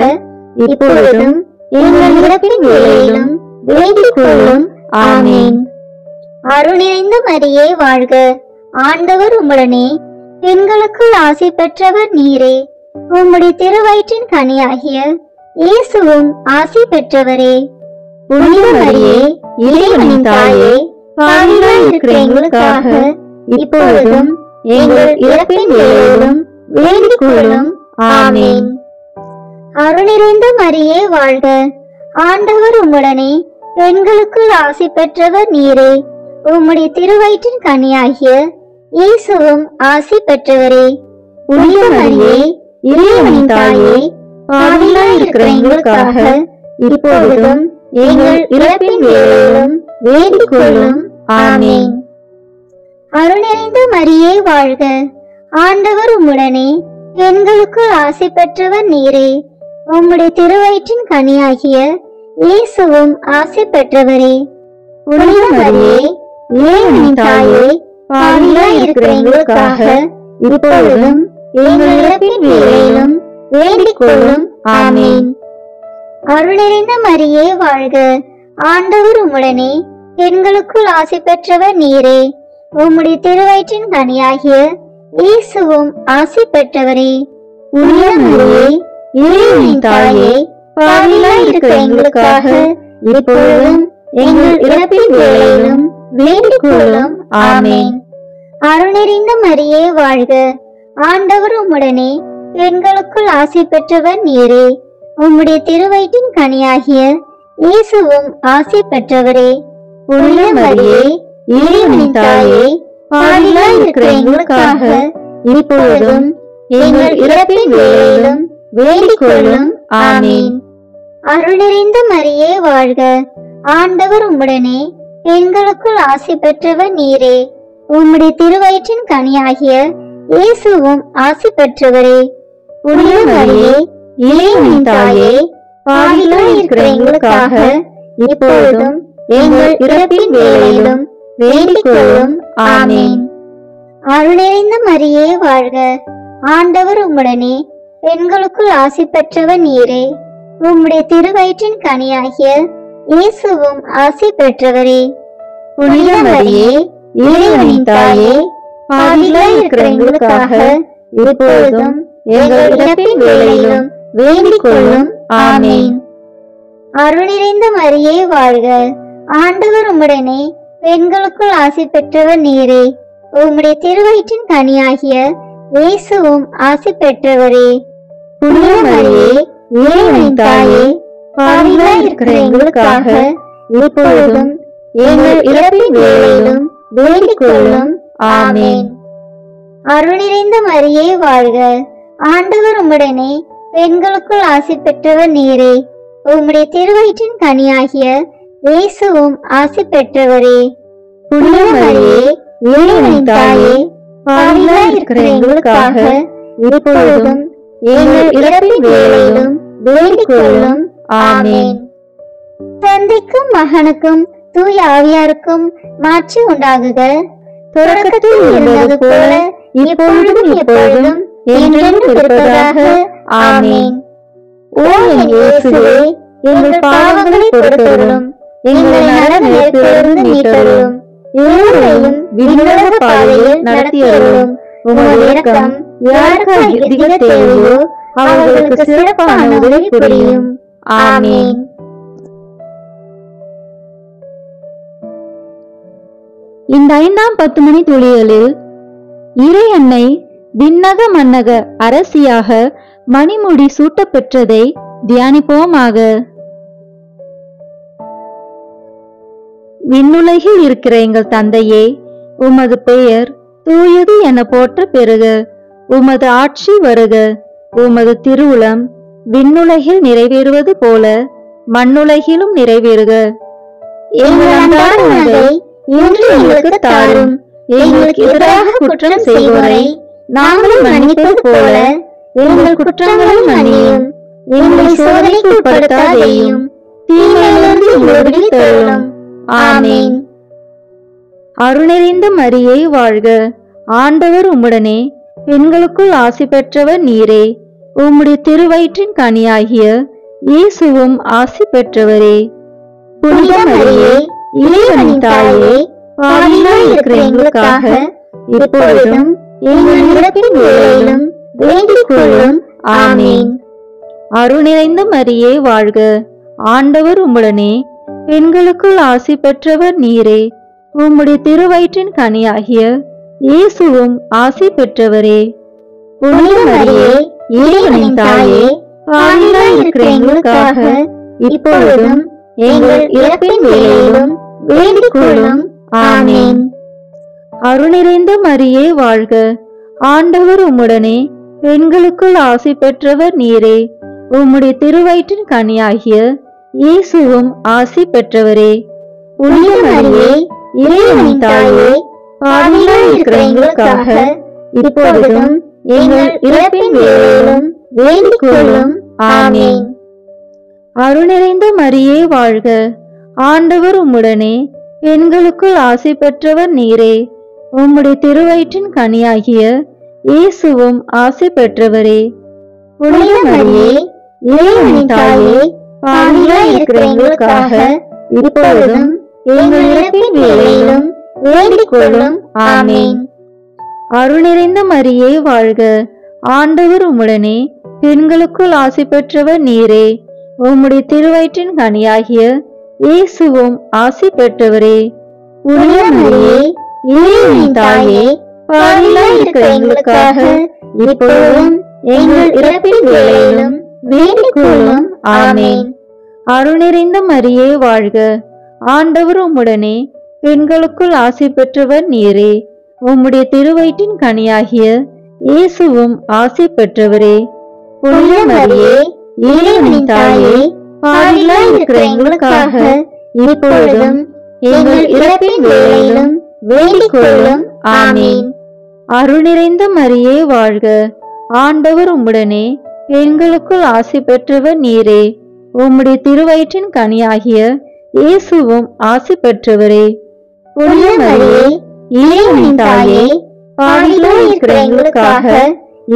இப்பொழுதும் எங்கள் இறப்பின் வேளையிலும் வேண்டிக் கொள்ளும். ஆமென். அருள் நிறைந்த மரியே வாழ்க. ஆண்டவர் உம்முடனே, பெண்களுக்குள் ஆசி பெற்றவர் நீரே. உம்முடைய திருவயிற்றின் கனியாகிய இயேசுவும் ஆசி பெற்றவரே. புனித மரியே, இறைவனின் தாயே, பாவிகளாய் இருக்கிற எங்களுக்காக இப்பொழுதும் எங்கள் இறப்பின் வேளையிலும் வேண்டிக் கொள்ளும். ஆமென். அருள் நிறைந்த மரியே வாழ்க. ஆண்டவர் உம்முடனே, பெண்களுக்குள் ஆசி பெற்றவர் நீரே. உம்முடைய திருவயிற்றின் கனியாகிய இயேசுவும் ஆசி பெற்றவரே. புனித மரியே, இறைவனின் தாயே, பாவிகளாய் இருக்கிற எங்களுக்காக இப்பொழுதும் எங்கள் இறப்பின் வேளையிலும் வேண்டிக் கொள்ளும். ஆமென். அருள் நிறைந்த மரியே வாழ்க. ஆண்டவர் உம்முடனே, பெண்களுக்குள் ஆசி பெற்றவர் நீரே. உம்முடைய திருவயிற்றின் கனியாகிய இயேசுவும் ஆசி பெற்றவரே. புனித மரியே, இறைவனின் தாயே, பாவிகளாய் இருக்கிற எங்களுக்காக இப்பொழுதும் எங்கள் இறப்பின் வேளையிலும் வேண்டிக் கொள்ளும். ஆமென். அருள் நிறைந்த மரியே வாழ்க. ஆண்டவர் உம்முடனே, பெண்களுக்குள் ஆசி பெற்றவர் நீரே. உம்முடைய திருவயிற்றின் கனியாகிய இயேசுவும் ஆசி பெற்றவரே. புனித மரியே, இறைவனின் தாயே, பாவிகளாய் இருக்கிற எங்களுக்காக இப்பொழுதும் எங்கள் இறப்பின் வேளையிலும் வேண்டிக் கொள்ளும். ஆமென். அருள் நிறைந்த மரியே வாழ்க. ஆண்டவர் உம்முடனே, பெண்களுக்குள் ஆசி பெற்றவர் நீரே. உம்முடைய திருவயிற்றின் கனியாகிய இயேசுவும் ஆசி பெற்றவரே. புனித மரியே, இறைவனின் தாயே, பாவிகளாய் இருக்கிற எங்களுக்காக இப்பொழுதும் எங்கள் இறப்பின் வேளையிலும் வேண்டிக் கொள்ளும். ஆமென். அருள் நிறைந்த மரியே வாழ்க. ஆண்டவர் உம்முடனே, பெண்களுக்குள் ஆசி பெற்றவர் நீரே. உம்முடைய திருவயிற்றின் கனியாகிய இயேசுவும் ஆசி பெற்றவரே. புனித மரியே, இறைவனின் தாயே, பாவிகளாய் இருக்கிற எங்களுக்காக இப்பொழுதும் எங்கள் இறப்பின் வேளையிலும் வேண்டிக் கொள்ளும். ஆமென். அருள் நிறைந்த மரியே வாழ்க. ஆண்டவர் உம்முடனே, பெண்களுக்குள் ஆசி பெற்றவர் நீரே. உம்முடைய திருவயிற்றின் கனியாகிய இயேசுவும் ஆசி பெற்றவரே. புனித மரியே, இறைவனின் தாயே, பாவிகளாய் இருக்கிற எங்களுக்காக இப்பொழுதும் எங்கள் இறப்பின் வேளையிலும் வேண்டிக் கொள்ளும். ஆமேன். அருள் நிறைந்த மரியே வாழ்க, ஆண்டவர் உம்முடனே, பெண்களுக்குள் ஆசி பெற்றவர் நீரே. உம்முடைய திருவயிற்றின் கனியாகிய இயேசுவும் ஆசி பெற்றவரே. புனித மரியே, இறைவனின் தாயே, பாவிகளாய் இருக்கிற எங்களுக்காக இப்பொழுதும் எங்கள் இறப்பின் வேளையிலும் வேண்டிக் கொள்ளும். ஆமேன். அருள் நிறைந்த மரியே வாழ்க, ஆண்டவர் உம்முடனே, பெண்களுக்குள் ஆசி பெற்றவர் நீரே. உம்முடைய திருவயிற்றின் கனியாகிய இயேசுவும் ஆசி பெற்றவரே. புனித மரியே, இறைவனின் தாயே, பாவிகளாய் இருக்கிற எங்களுக்காக இப்பொழுதும் எங்கள் இறப்பின் வேளையிலும் வேண்டிக் கொள்ளும். ஆமேன். தந்தைக்கும் மகனுக்கும் தூய ஆவியாருக்கும் மாட்சி உண்டாகுக. தொடக்கத்தில் இருந்தது போல இப்பொழுதும் எப்பொழுதும் என்றென்றும் இருப்பதாக. ஆமேன். ஓ என் இயேசுவே, எங்கள் பாவங்களை பொறுத்தருளும், எங்கள் நரகத்திலிருந்து மீட்டருளும், எல்லோரையும் விண்ணுலக பாதையில் நடத்தியருளும். உமது இரக்கம் யாருக்கு அதிக தேவையோ அவர்களுக்கு சிறப்பான உதவி புரியும். ஆமேன். இந்த 5ஆம் 10 மணி துளிகளில் இறை அன்னை விண்ணக மன்னக அரசியாக மணிமுடி சூட்டப் பெற்றதை தியானிப்போமாக. விண்ணுலகில் இருக்கிற எங்கள் தந்தையே, உமது பெயர் தூயது என போற்ற பெறுக. உமது ஆட்சி வருக. உமது திருவுளம் விண்ணுலகில் நிறைவேறுவது போல மண்ணுலகிலும் நிறைவேறுக. எங்கள் அன்றாட உணவை இன்று எங்களுக்கு தாரும். எங்களுக்கு எதிராக குற்றம் செய்வோரை நாங்கள் மன்னிப்பது போல எங்கள் குற்றங்களை மன்னியும். எங்களை சோதனைக்கு உட்படுத்தாதேயும், தீமையிலிருந்து எங்களை விடுவித்தருளும். ஆமேன். அருள் நிறைந்த மரியே வாழ்க, ஆண்டவர் உம்முடனே, பெண்களுக்குள் ஆசி பெற்றவர் நீரே. உம்முடைய திருவயிற்றின் கனியாகிய இயேசுவும் ஆசி பெற்றவரே. புனித மரியே, இறைவனின் தாயே, பாவிகளாய் இருக்கிற எங்களுக்காக இப்பொழுதும் எங்கள் இறப்பின் வேளையிலும் வேண்டிக் கொள்ளும். ஆமேன். அருள் நிறைந்த மரியே வாழ்க, ஆண்டவர் உம்முடனே, பெண்களுக்குள் ஆசி பெற்றவர் நீரே. உம்முடைய திருவயிற்றின் கனியாகிய இயேசுவும் ஆசி பெற்றவரே. புனித மரியே, இறைவனின் தாயே, பாவிகளாய் இருக்கிற எங்களுக்காக இப்பொழுதும் எங்கள் இறப்பின் வேளையிலும் வேண்டிக் கொள்ளும். ஆமேன். அருள் நிறைந்த மரியே வாழ்க, ஆண்டவர் உம்முடனே, பெண்களுக்குள் ஆசி பெற்றவர் நீரே. உம்முடைய திருவயிற்றின் கனியாகிய இயேசுவும் ஆசி பெற்றவரே. புனித மரியே, இறைவனின் தாயே, பாவிகளாய் இருக்கிற எங்களுக்காக இப்பொழுதும் எங்கள் இறப்பின் வேளையிலும் வேண்டிக் கொள்ளும். ஆமேன். அருள் நிறைந்த மரியே வாழ்க, ஆண்டவர் உம்முடனே, பெண்களுக்குள் ஆசி பெற்றவர் நீரே. உம்முடைய திருவயிற்றின் கனியாகிய இயேசுவும் ஆசி பெற்றவரே. புனித மரியே, இறைவனின் தாயே, பாவிகளாய் இருக்கிற எங்களுக்காக இப்பொழுதும் எங்கள் இறப்பின் வேளையிலும் வேண்டிக் கொள்ளும். ஆமேன். அருள் நிறைந்த மரியே வாழ்க, ஆண்டவர் உம்முடனே, பெண்களுக்குள் ஆசி பெற்றவர் நீரே. உம்முடைய திருவயிற்றின் கனியாகிய இயேசுவும் ஆசி பெற்றவரே. புனித மரியே, இறைவனின் தாயே, பாவிகளாய் இருக்கிற எங்களுக்காக இப்பொழுதும் எங்கள் இறப்பின் வேளையிலும் வேண்டிக் கொள்ளும். ஆமேன். அருள் நிறைந்த மரியே வாழ்க, ஆண்டவர் உம்முடனே, பெண்களுக்குள் ஆசி பெற்றவர் நீரே. உம்முடைய திருவயிற்றின் கனியாகிய இயேசுவும் ஆசி பெற்றவரே. புனித மரியே, இறைவனின் தாயே, பாவிகளாய் இருக்கிற எங்களுக்காக இப்பொழுதும் எங்கள் இறப்பின் வேளையிலும் வேண்டிக் கொள்ளும். ஆமேன். அருள் நிறைந்த மரியே வாழ்க, ஆண்டவர் உம்முடனே, பெண்களுக்குள் ஆசி பெற்றவர் நீரே. உம்முடைய திருவயிற்றின் கனியாகிய இயேசுவும் ஆசி பெற்றவரே. புனித மரியே, இறைவனின் தாயே, பாவிகளாய் இருக்கிற எங்களுக்காக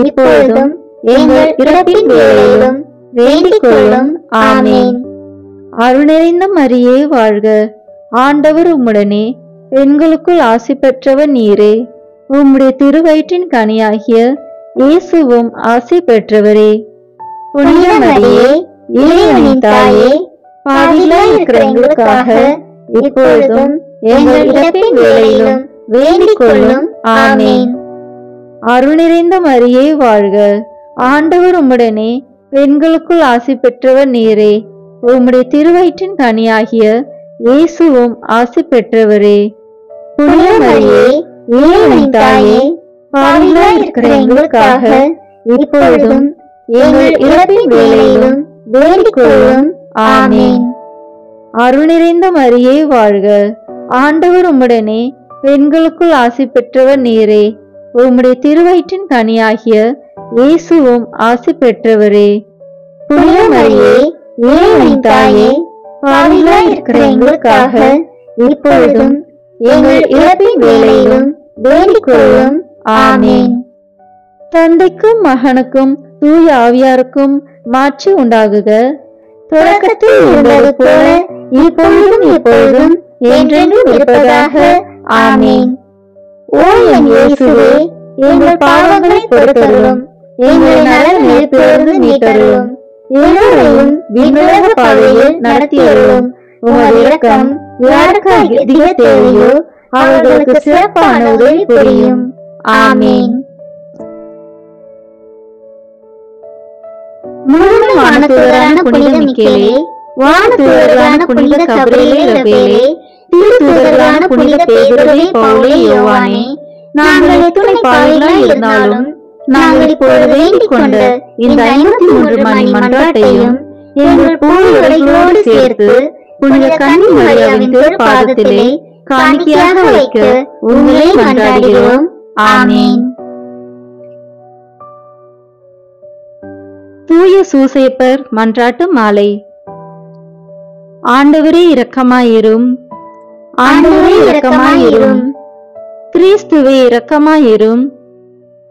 இப்பொழுதும் எங்கள் இறப்பின் வேளையிலும் வேண்டிக் கொள்ளும். ஆமேன். அருள் நிறைந்த மரியே வாழ்க, ஆண்டவர் உம்முடனே, பெண்களுக்குள் ஆசி பெற்றவர் நீரே. உம்முடைய திருவயிற்றின் கனியாகிய இயேசுவும் ஆசி பெற்றவரே. புனித மரியே, இறைவனின் தாயே, பாவிகளாய் இருக்கிற எங்களுக்காக இப்பொழுதும் எங்கள் இறப்பின் வேளையிலும் வேண்டிக் கொள்ளும். ஆமென். அருள் நிறைந்த மரியே வாழ்க, ஆண்டவர் உம்முடனே, பெண்களுக்குள் ஆசி பெற்றவர் நீரே. உம்முடைய திருவயிற்றின் கனியாகிய இயேசுவும் ஆசி பெற்றவரே. புனித மரியே, இறைவனின் தாயே, பாவிகளாய் இருக்கிற எங்களுக்காக இப்பொழுதும் எங்கள் இறப்பின் வேளையிலும் வேண்டிக் கொள்ளும். ஆமென். அருள் நிறைந்த மரியே வாழ்க, ஆண்டவர் உம்முடனே, பெண்களுக்குள் ஆசி பெற்றவர் நீரே. உம்முடைய திருவயிற்றின் கனியாகிய இயேசுவும் ஆசி பெற்றவரே. புனித மரியே, இறைவனின் தாயே, பாவிகளாய் இருக்கிற எங்களுக்காக இப்பொழுதும் எங்கள் இறப்பின் வேளையிலும் வேண்டிக் கொள்ளும். ஆமென். தந்தைக்கும் மகனுக்கும் தூய ஆவியாருக்கும் மாட்சி உண்டாகுக. தொடக்கத்தில் இருந்தது போல இப்பொழுதும் எப்பொழுதும் என்றென்றும் இருப்பதாக. ஆமென். ஓ என் இயேசுவே, எங்கள் பாவங்களை பொறுத்தருளும், எங்களை நரக நெருப்பிலிருந்து மீட்டருளும், எல்லோரையும் விண்ணுலக பாதையில் நடத்தியருளும். உமது இரக்கம் யாருக்கு அதிக தேவையோ அவர்களுக்கு சிறப்பான உதவி புரியும். ஆமென். முழுவதும் வானதூதரான புனித மிக்கேலே, வானதூதர்களான புனித கபிரியேலே, ரபேலே, திருத்தூதர்களான புனித பேதுருவே, பவுலே, யோவானே, நாங்கள் எத்துணை பாவிகளாய் இருந்தாலும் நாங்கள் இப்பொழுது வேண்டிக் கொண்ட இந்த 53 மணி மன்றாட்டையும் எங்கள் பூர்வீகங்களோடு சேர்த்து புனித கன்னி மரியாவின் திருப்பாதத்திலே காணிக்கையாக வைக்க உங்களை மன்றாடுகிறோம். ஆமென். தூய சூசேப்பர் மன்றாட்டு மாலை. ஆண்டவரே இரக்கமாயிரும், ஆண்டவரே இரக்கமாயிரும், கிறிஸ்துவே இரக்கமாயிரும்,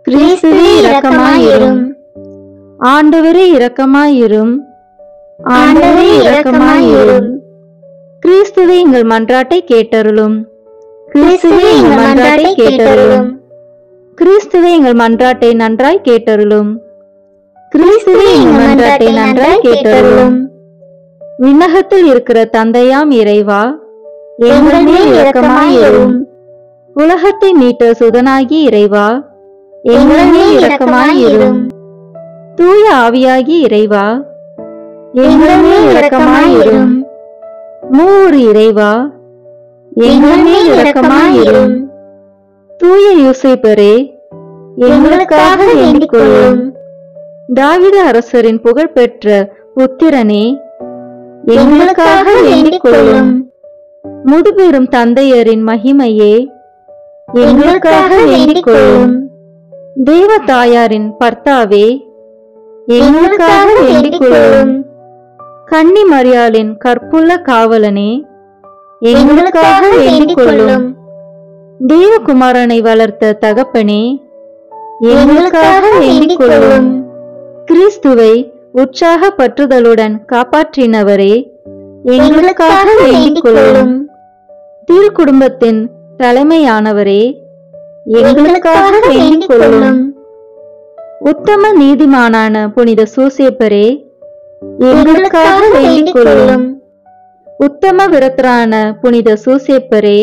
கிறிஸ்துவே இரக்கமாயிரும், ஆண்டவரே இரக்கமாயிரும், ஆண்டவரே இரக்கமாயிரும், கிறிஸ்துவே எங்கள் மன்றாட்டை கேட்டருளும், கிறிஸ்துவே எங்கள் மன்றாட்டை கேட்டருளும், கிறிஸ்துவே எங்கள் மன்றாட்டை நன்றாய் கேட்டருளும், கிறிஸ்துவே எங்கள் மன்றாட்டை நன்றாய் கேட்டருளும். விண்ணகத்தில் இருக்கிற தந்தையாம் இறைவா, எங்கள் மேல் இரக்கமாயிரும், உலகத்தை மீட்ட சுதனாகி இறைவா, எங்கள் மேல் இரக்கமாயிரும், தூய ஆவியாகி இறைவா, எங்கள் மேல் இரக்கமாயிரும், மூவர் இறைவா, எங்கள் மேல் இரக்கமாயிரும், தூய யூசேப்பரே, எங்களுக்காக வேண்டிக் கொள்ளும். தாவீது அரசரின் புகழ்பெற்ற புத்திரனே, எங்களுக்காக வேண்டிக் கொள்ளும். முதுபெரும் தந்தையரின் மகிமையே, எங்களுக்காக வேண்டிக் கொள்ளும். தேவ தாயாரின் பர்த்தாவே, எங்களுக்காக வேண்டிக் கொள்ளும். கன்னி மரியாளின் கற்புள்ள காவலனே, எங்களுக்காக வேண்டிக் கொள்ளும். தேவகுமாரனை வளர்த்த தகப்பனே, எங்களுக்காக வேண்டிக் கொள்ளும். கிறிஸ்துவை உற்சாக பற்றுதலுடன் காப்பாற்றினவரே, எங்களுக்காக வேண்டிக் கொள்ளும். திரு குடும்பத்தின் தலைமையானவரே, எங்களுக்காக வேண்டிக் கொள்ளும். உத்தம நீதிமானான புனித சூசேப்பரே, எங்களுக்காக வேண்டிக் கொள்ளும். உத்தம விரத்தரான புனித சூசேப்பரே,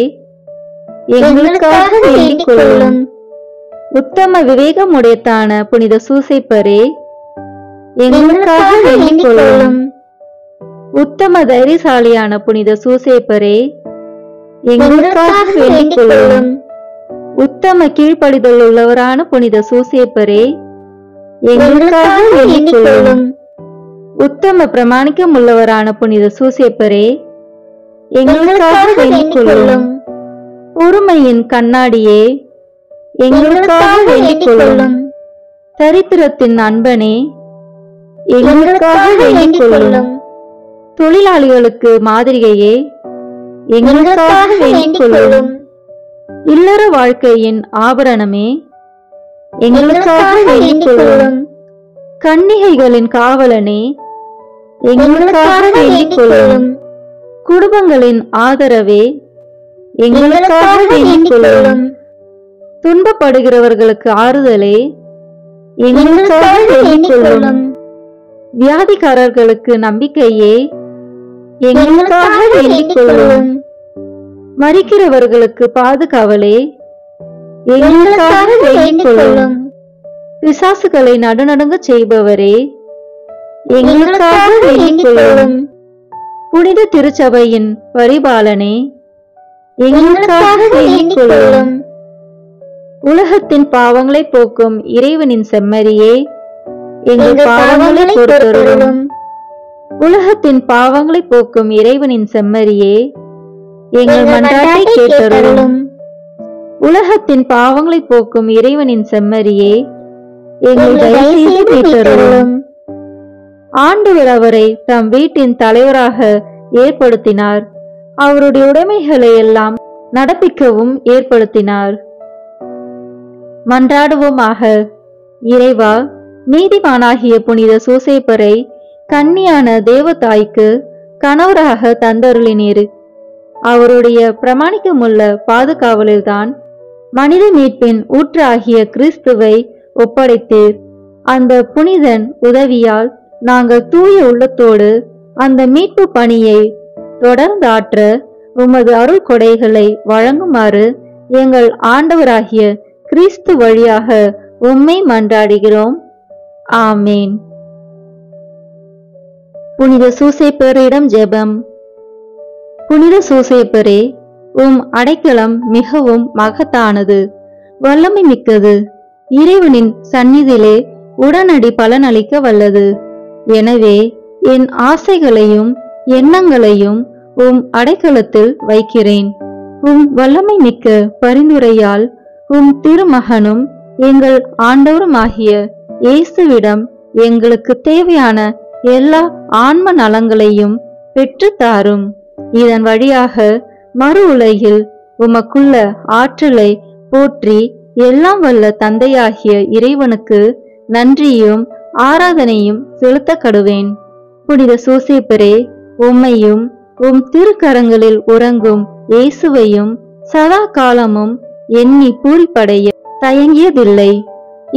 எங்களுக்காக வேண்டிக் கொள்ளும். உத்தம விவேகமுடையத்தான புனித சூசேப்பரே, எங்களுக்காக வேண்டிக் கொள்ளும். உத்தம தைரியசாலியான புனித சூசேப்பரே, எங்களுக்காக வேண்டிக் கொள்ளும். உத்தம கீழ்ப்படிதல் உள்ளவரான புனித சூசேப்பரே, எங்களுக்காக வேண்டிக் கொள்ளும். உத்தம பிரமாணிக்கம் உள்ளவரான புனித சூசேப்பரே, எங்களுக்காக வேண்டிக் கொள்ளும். பொறுமையின் கண்ணாடியே, எங்களுக்காக வேண்டிக் கொள்ளும். தரித்திரத்தின் அன்பனே, எங்களுக்காக வேண்டிக் கொள்ளும். தொழிலாளிகளுக்கு மாதிரிகையே, எங்களுக்காக வேண்டிக் கொள்ளும். இல்லற வாழ்க்கையின் ஆபரணமே, எங்களுக்காக வேண்டிக் கொள்ளும். கன்னிகைகளின் காவலனே, எங்களுக்காக வேண்டிக் கொள்ளும். குடும்பங்களின் ஆதரவே, எங்களுக்காக வேண்டிக் கொள்ளும். துன்பப்படுகிறவர்களுக்கு ஆறுதலே, எங்களுக்காக வேண்டிக் கொள்ளும். வியாதிக்காரர்களுக்கு நம்பிக்கையே, எங்களுக்காக வேண்டிக் கொள்ளும். மரிக்கிறவர்களுக்கு பாதுகாவலே, எங்களுக்காக வேண்டிக் கொள்ளும். பிசாசுகளை நடுநடுங்க செய்பவரே, எங்களுக்காக வேண்டிக் கொள்ளும். புனித திருச்சபையின் பரிபாலனே, எங்களுக்காக வேண்டிக் கொள்ளும். உலகத்தின் பாவங்களை போக்கும் இறைவனின் செம்மறியே, எங்கள் பாவங்களை பொறுத்தருளும். உலகத்தின் பாவங்களை போக்கும் இறைவனின் செம்மறியே, எங்கள் மன்றாட்டை கேட்டருளும். உலகத்தின் பாவங்களை போக்கும் இறைவனின் செம்மறியே, எங்கள் தயவு செய்து மீட்டருளும். ஆண்டவர் அவரை தம் வீட்டின் தலைவராக ஏற்படுத்தினார். அவருடைய உடைமைகளை எல்லாம் நடப்பிக்கவும் ஏற்படுத்தினார். மன்றாடுவோமாக. இறைவா, நீதிமானாகிய புனித சூசேப்பரை கன்னியான தேவதாய்க்கு கணவராக தந்தருளினீர். அவருடைய பிரமாணிக்கமுள்ள பாதுகாவலில்தான் மனித மீட்பின் ஊற்றாகிய கிறிஸ்துவை ஒப்படைத்தீர். அந்த புனிதன் உதவியால் நாங்கள் தூய உள்ளத்தோடு அந்த மீட்பு பணியை தொடர்ந்தாற்ற உமது அருள் கொடைகளை வழங்குமாறு எங்கள் ஆண்டவராகிய கிறிஸ்து வழியாக உம்மை மன்றாடுகிறோம். ஆமேன். புனித சூசேப்பரிடம் ஜெபம். புனித சூசேப்பரே, அடைக்கலம் மிகவும் மகத்தானது, வல்லமை மிக்கது, இறைவனின் சந்நிதியிலே உடனடி பலனளிக்க வல்லது. எனவே என் ஆசைகளையும் எண்ணங்களையும் அடைக்கலத்தில் வைக்கிறேன். வல்லமை மிக்க பரிந்துரையால் திருமகனும் எங்கள் ஆண்டவருமாகிய இயேசுவிடம் எங்களுக்கு தேவையான எல்லா ஆன்ம நலங்களையும் பெற்று தாரும். இதன் வழியாக மறு உலகில் உமக்குள்ள ஆற்றலை போற்றி எல்லாம் வல்ல தந்தையாகிய இறைவனுக்கு நன்றியும் ஆராதனையும் செலுத்த கடுவேன். புனித சூசேப்பரே, உம்மையும் திருக்கரங்களில் உறங்கும் இயேசுவையும் சதா காலமும் எண்ணி பூரிப்படைய தயங்கியதில்லை.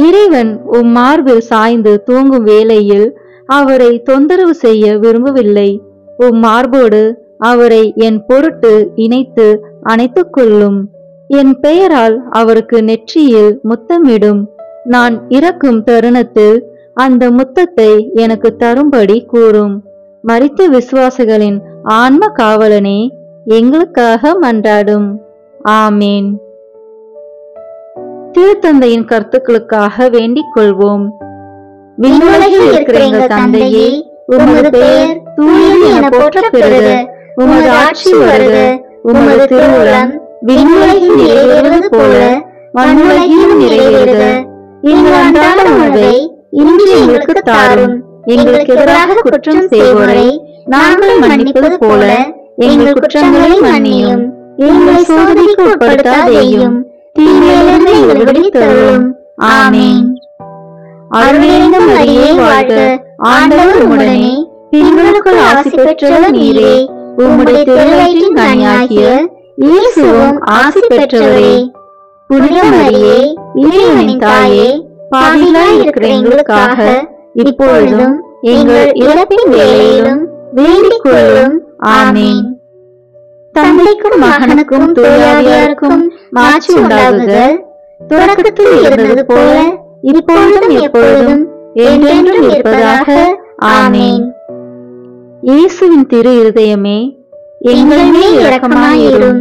இறைவன் மார்பில் சாய்ந்து தூங்கும் வேளையில் அவரை தொந்தரவு செய்ய விரும்பவில்லை. மார்போடு அவரை என் பொருட்டு இணைத்து அணைத்துக் கொள்ளும். என் பெயரால் அவருக்கு நெற்றியில் முத்தமிடும். நான் இறக்கும் தருணத்தில் அந்த முத்தத்தை எனக்கு தரும்படி கூறும். மரித்த விசுவாசிகளின் ஆன்ம காவலனே, எங்களுக்காக மன்றாடும். ஆமேன். திருத்தந்தையின் கருத்துக்களுக்காக வேண்டிக் கொள்வோம். விண்ணுலகில் இருக்கிற எங்கள் தந்தையே, உமது பெயர் தூயது என போற்ற பெறுக. உமது ஆட்சி வருக. உமது திருவுளம் விண்ணுலகில் நிறைவேறுவது போல மண்ணுலகிலும் நிறைவேறுக. எங்கள் அன்றாட உணவை இன்று எங்களுக்கு தாரும். எங்களுக்கு எதிராக குற்றம் செய்வோரை நாங்கள் மன்னிப்பது போல எங்கள் குற்றங்களை மன்னியும். எங்களை சோதனைக்கு உட்படுத்தாதேயும், தீமையிலிருந்து எங்களை விடுவித்தருளும். ஆமேன். அருள்நிறைந்த மரியே வாழ்க, ஆண்டவர் உம்முடனே, பெண்களுக்குள் ஆசி பெற்றவர் நீரே. உம்முடைய திருவயிற்றின் கனியாகிய இயேசுவும் ஆசி பெற்றவரே. புனித மரியே, இறைவனின் தாயே, பாவிகளாய் இருக்கிற எங்களுக்காக இப்பொழுதும் எங்கள் இறப்பின் வேளையிலும் வேண்டிக் கொள்ளும். ஆமேன். தந்தைக்கும் மகனுக்கும் தூயாவியாருக்கும் மாட்சி உண்டாகுக. தொடக்கத்தில் இருந்தது போல இப்பொழுதும் எப்பொழுதும் என்றென்றும் இருப்பதாக. ஆமேன். இயேசுவின் திரு இருதயமே, எங்கள் மேல் இரக்கமாயிரும்.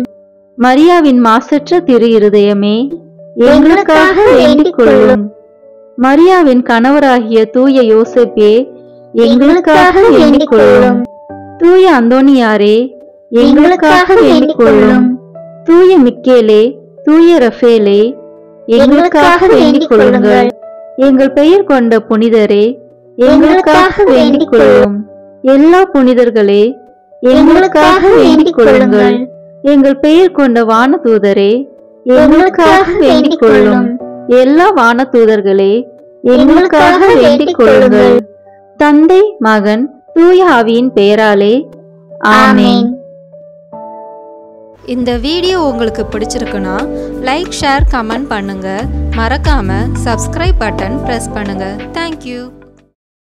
மரியாவின் மாசற்ற திரு இருதயமே, எங்களுக்காக வேண்டிக் கொள்ளும். மரியாவின் கணவராகிய தூய யோசேப்பே, எங்களுக்காக வேண்டிக் கொள்ளும். தூய அந்தோனியாரே, எங்களுக்காக வேண்டிக் கொள்ளும். தூய மிக்கேலே, தூய ரஃபேலே, எங்களுக்காக வேண்டிக் கொள்ளுங்கள். எங்கள் பெயர் கொண்ட புனிதரே, எங்களுக்காக வேண்டிக் கொள்ளும். எல்லா புனிதர்களே, எங்களுக்காக வேண்டிக் கொள்ளுங்கள். எங்கள் பெயர் கொண்ட வானதூதரே, எங்களுக்காக வேண்டிக் கொள்ளும். எல்லா வானதூதர்களே, எங்களுக்காக வேண்டிக் கொள்ளுங்கள். தந்தை, மகன், தூய ஆவியின் பெயராலே. ஆமேன். இந்த வீடியோ உங்களுக்கு பிடிச்சிருக்குன்னா லைக், ஷேர், கமெண்ட் பண்ணுங்க. மறக்காம சப்ஸ்கிரைப் பட்டன் பிரஸ் பண்ணுங்க. தேங்க்யூ.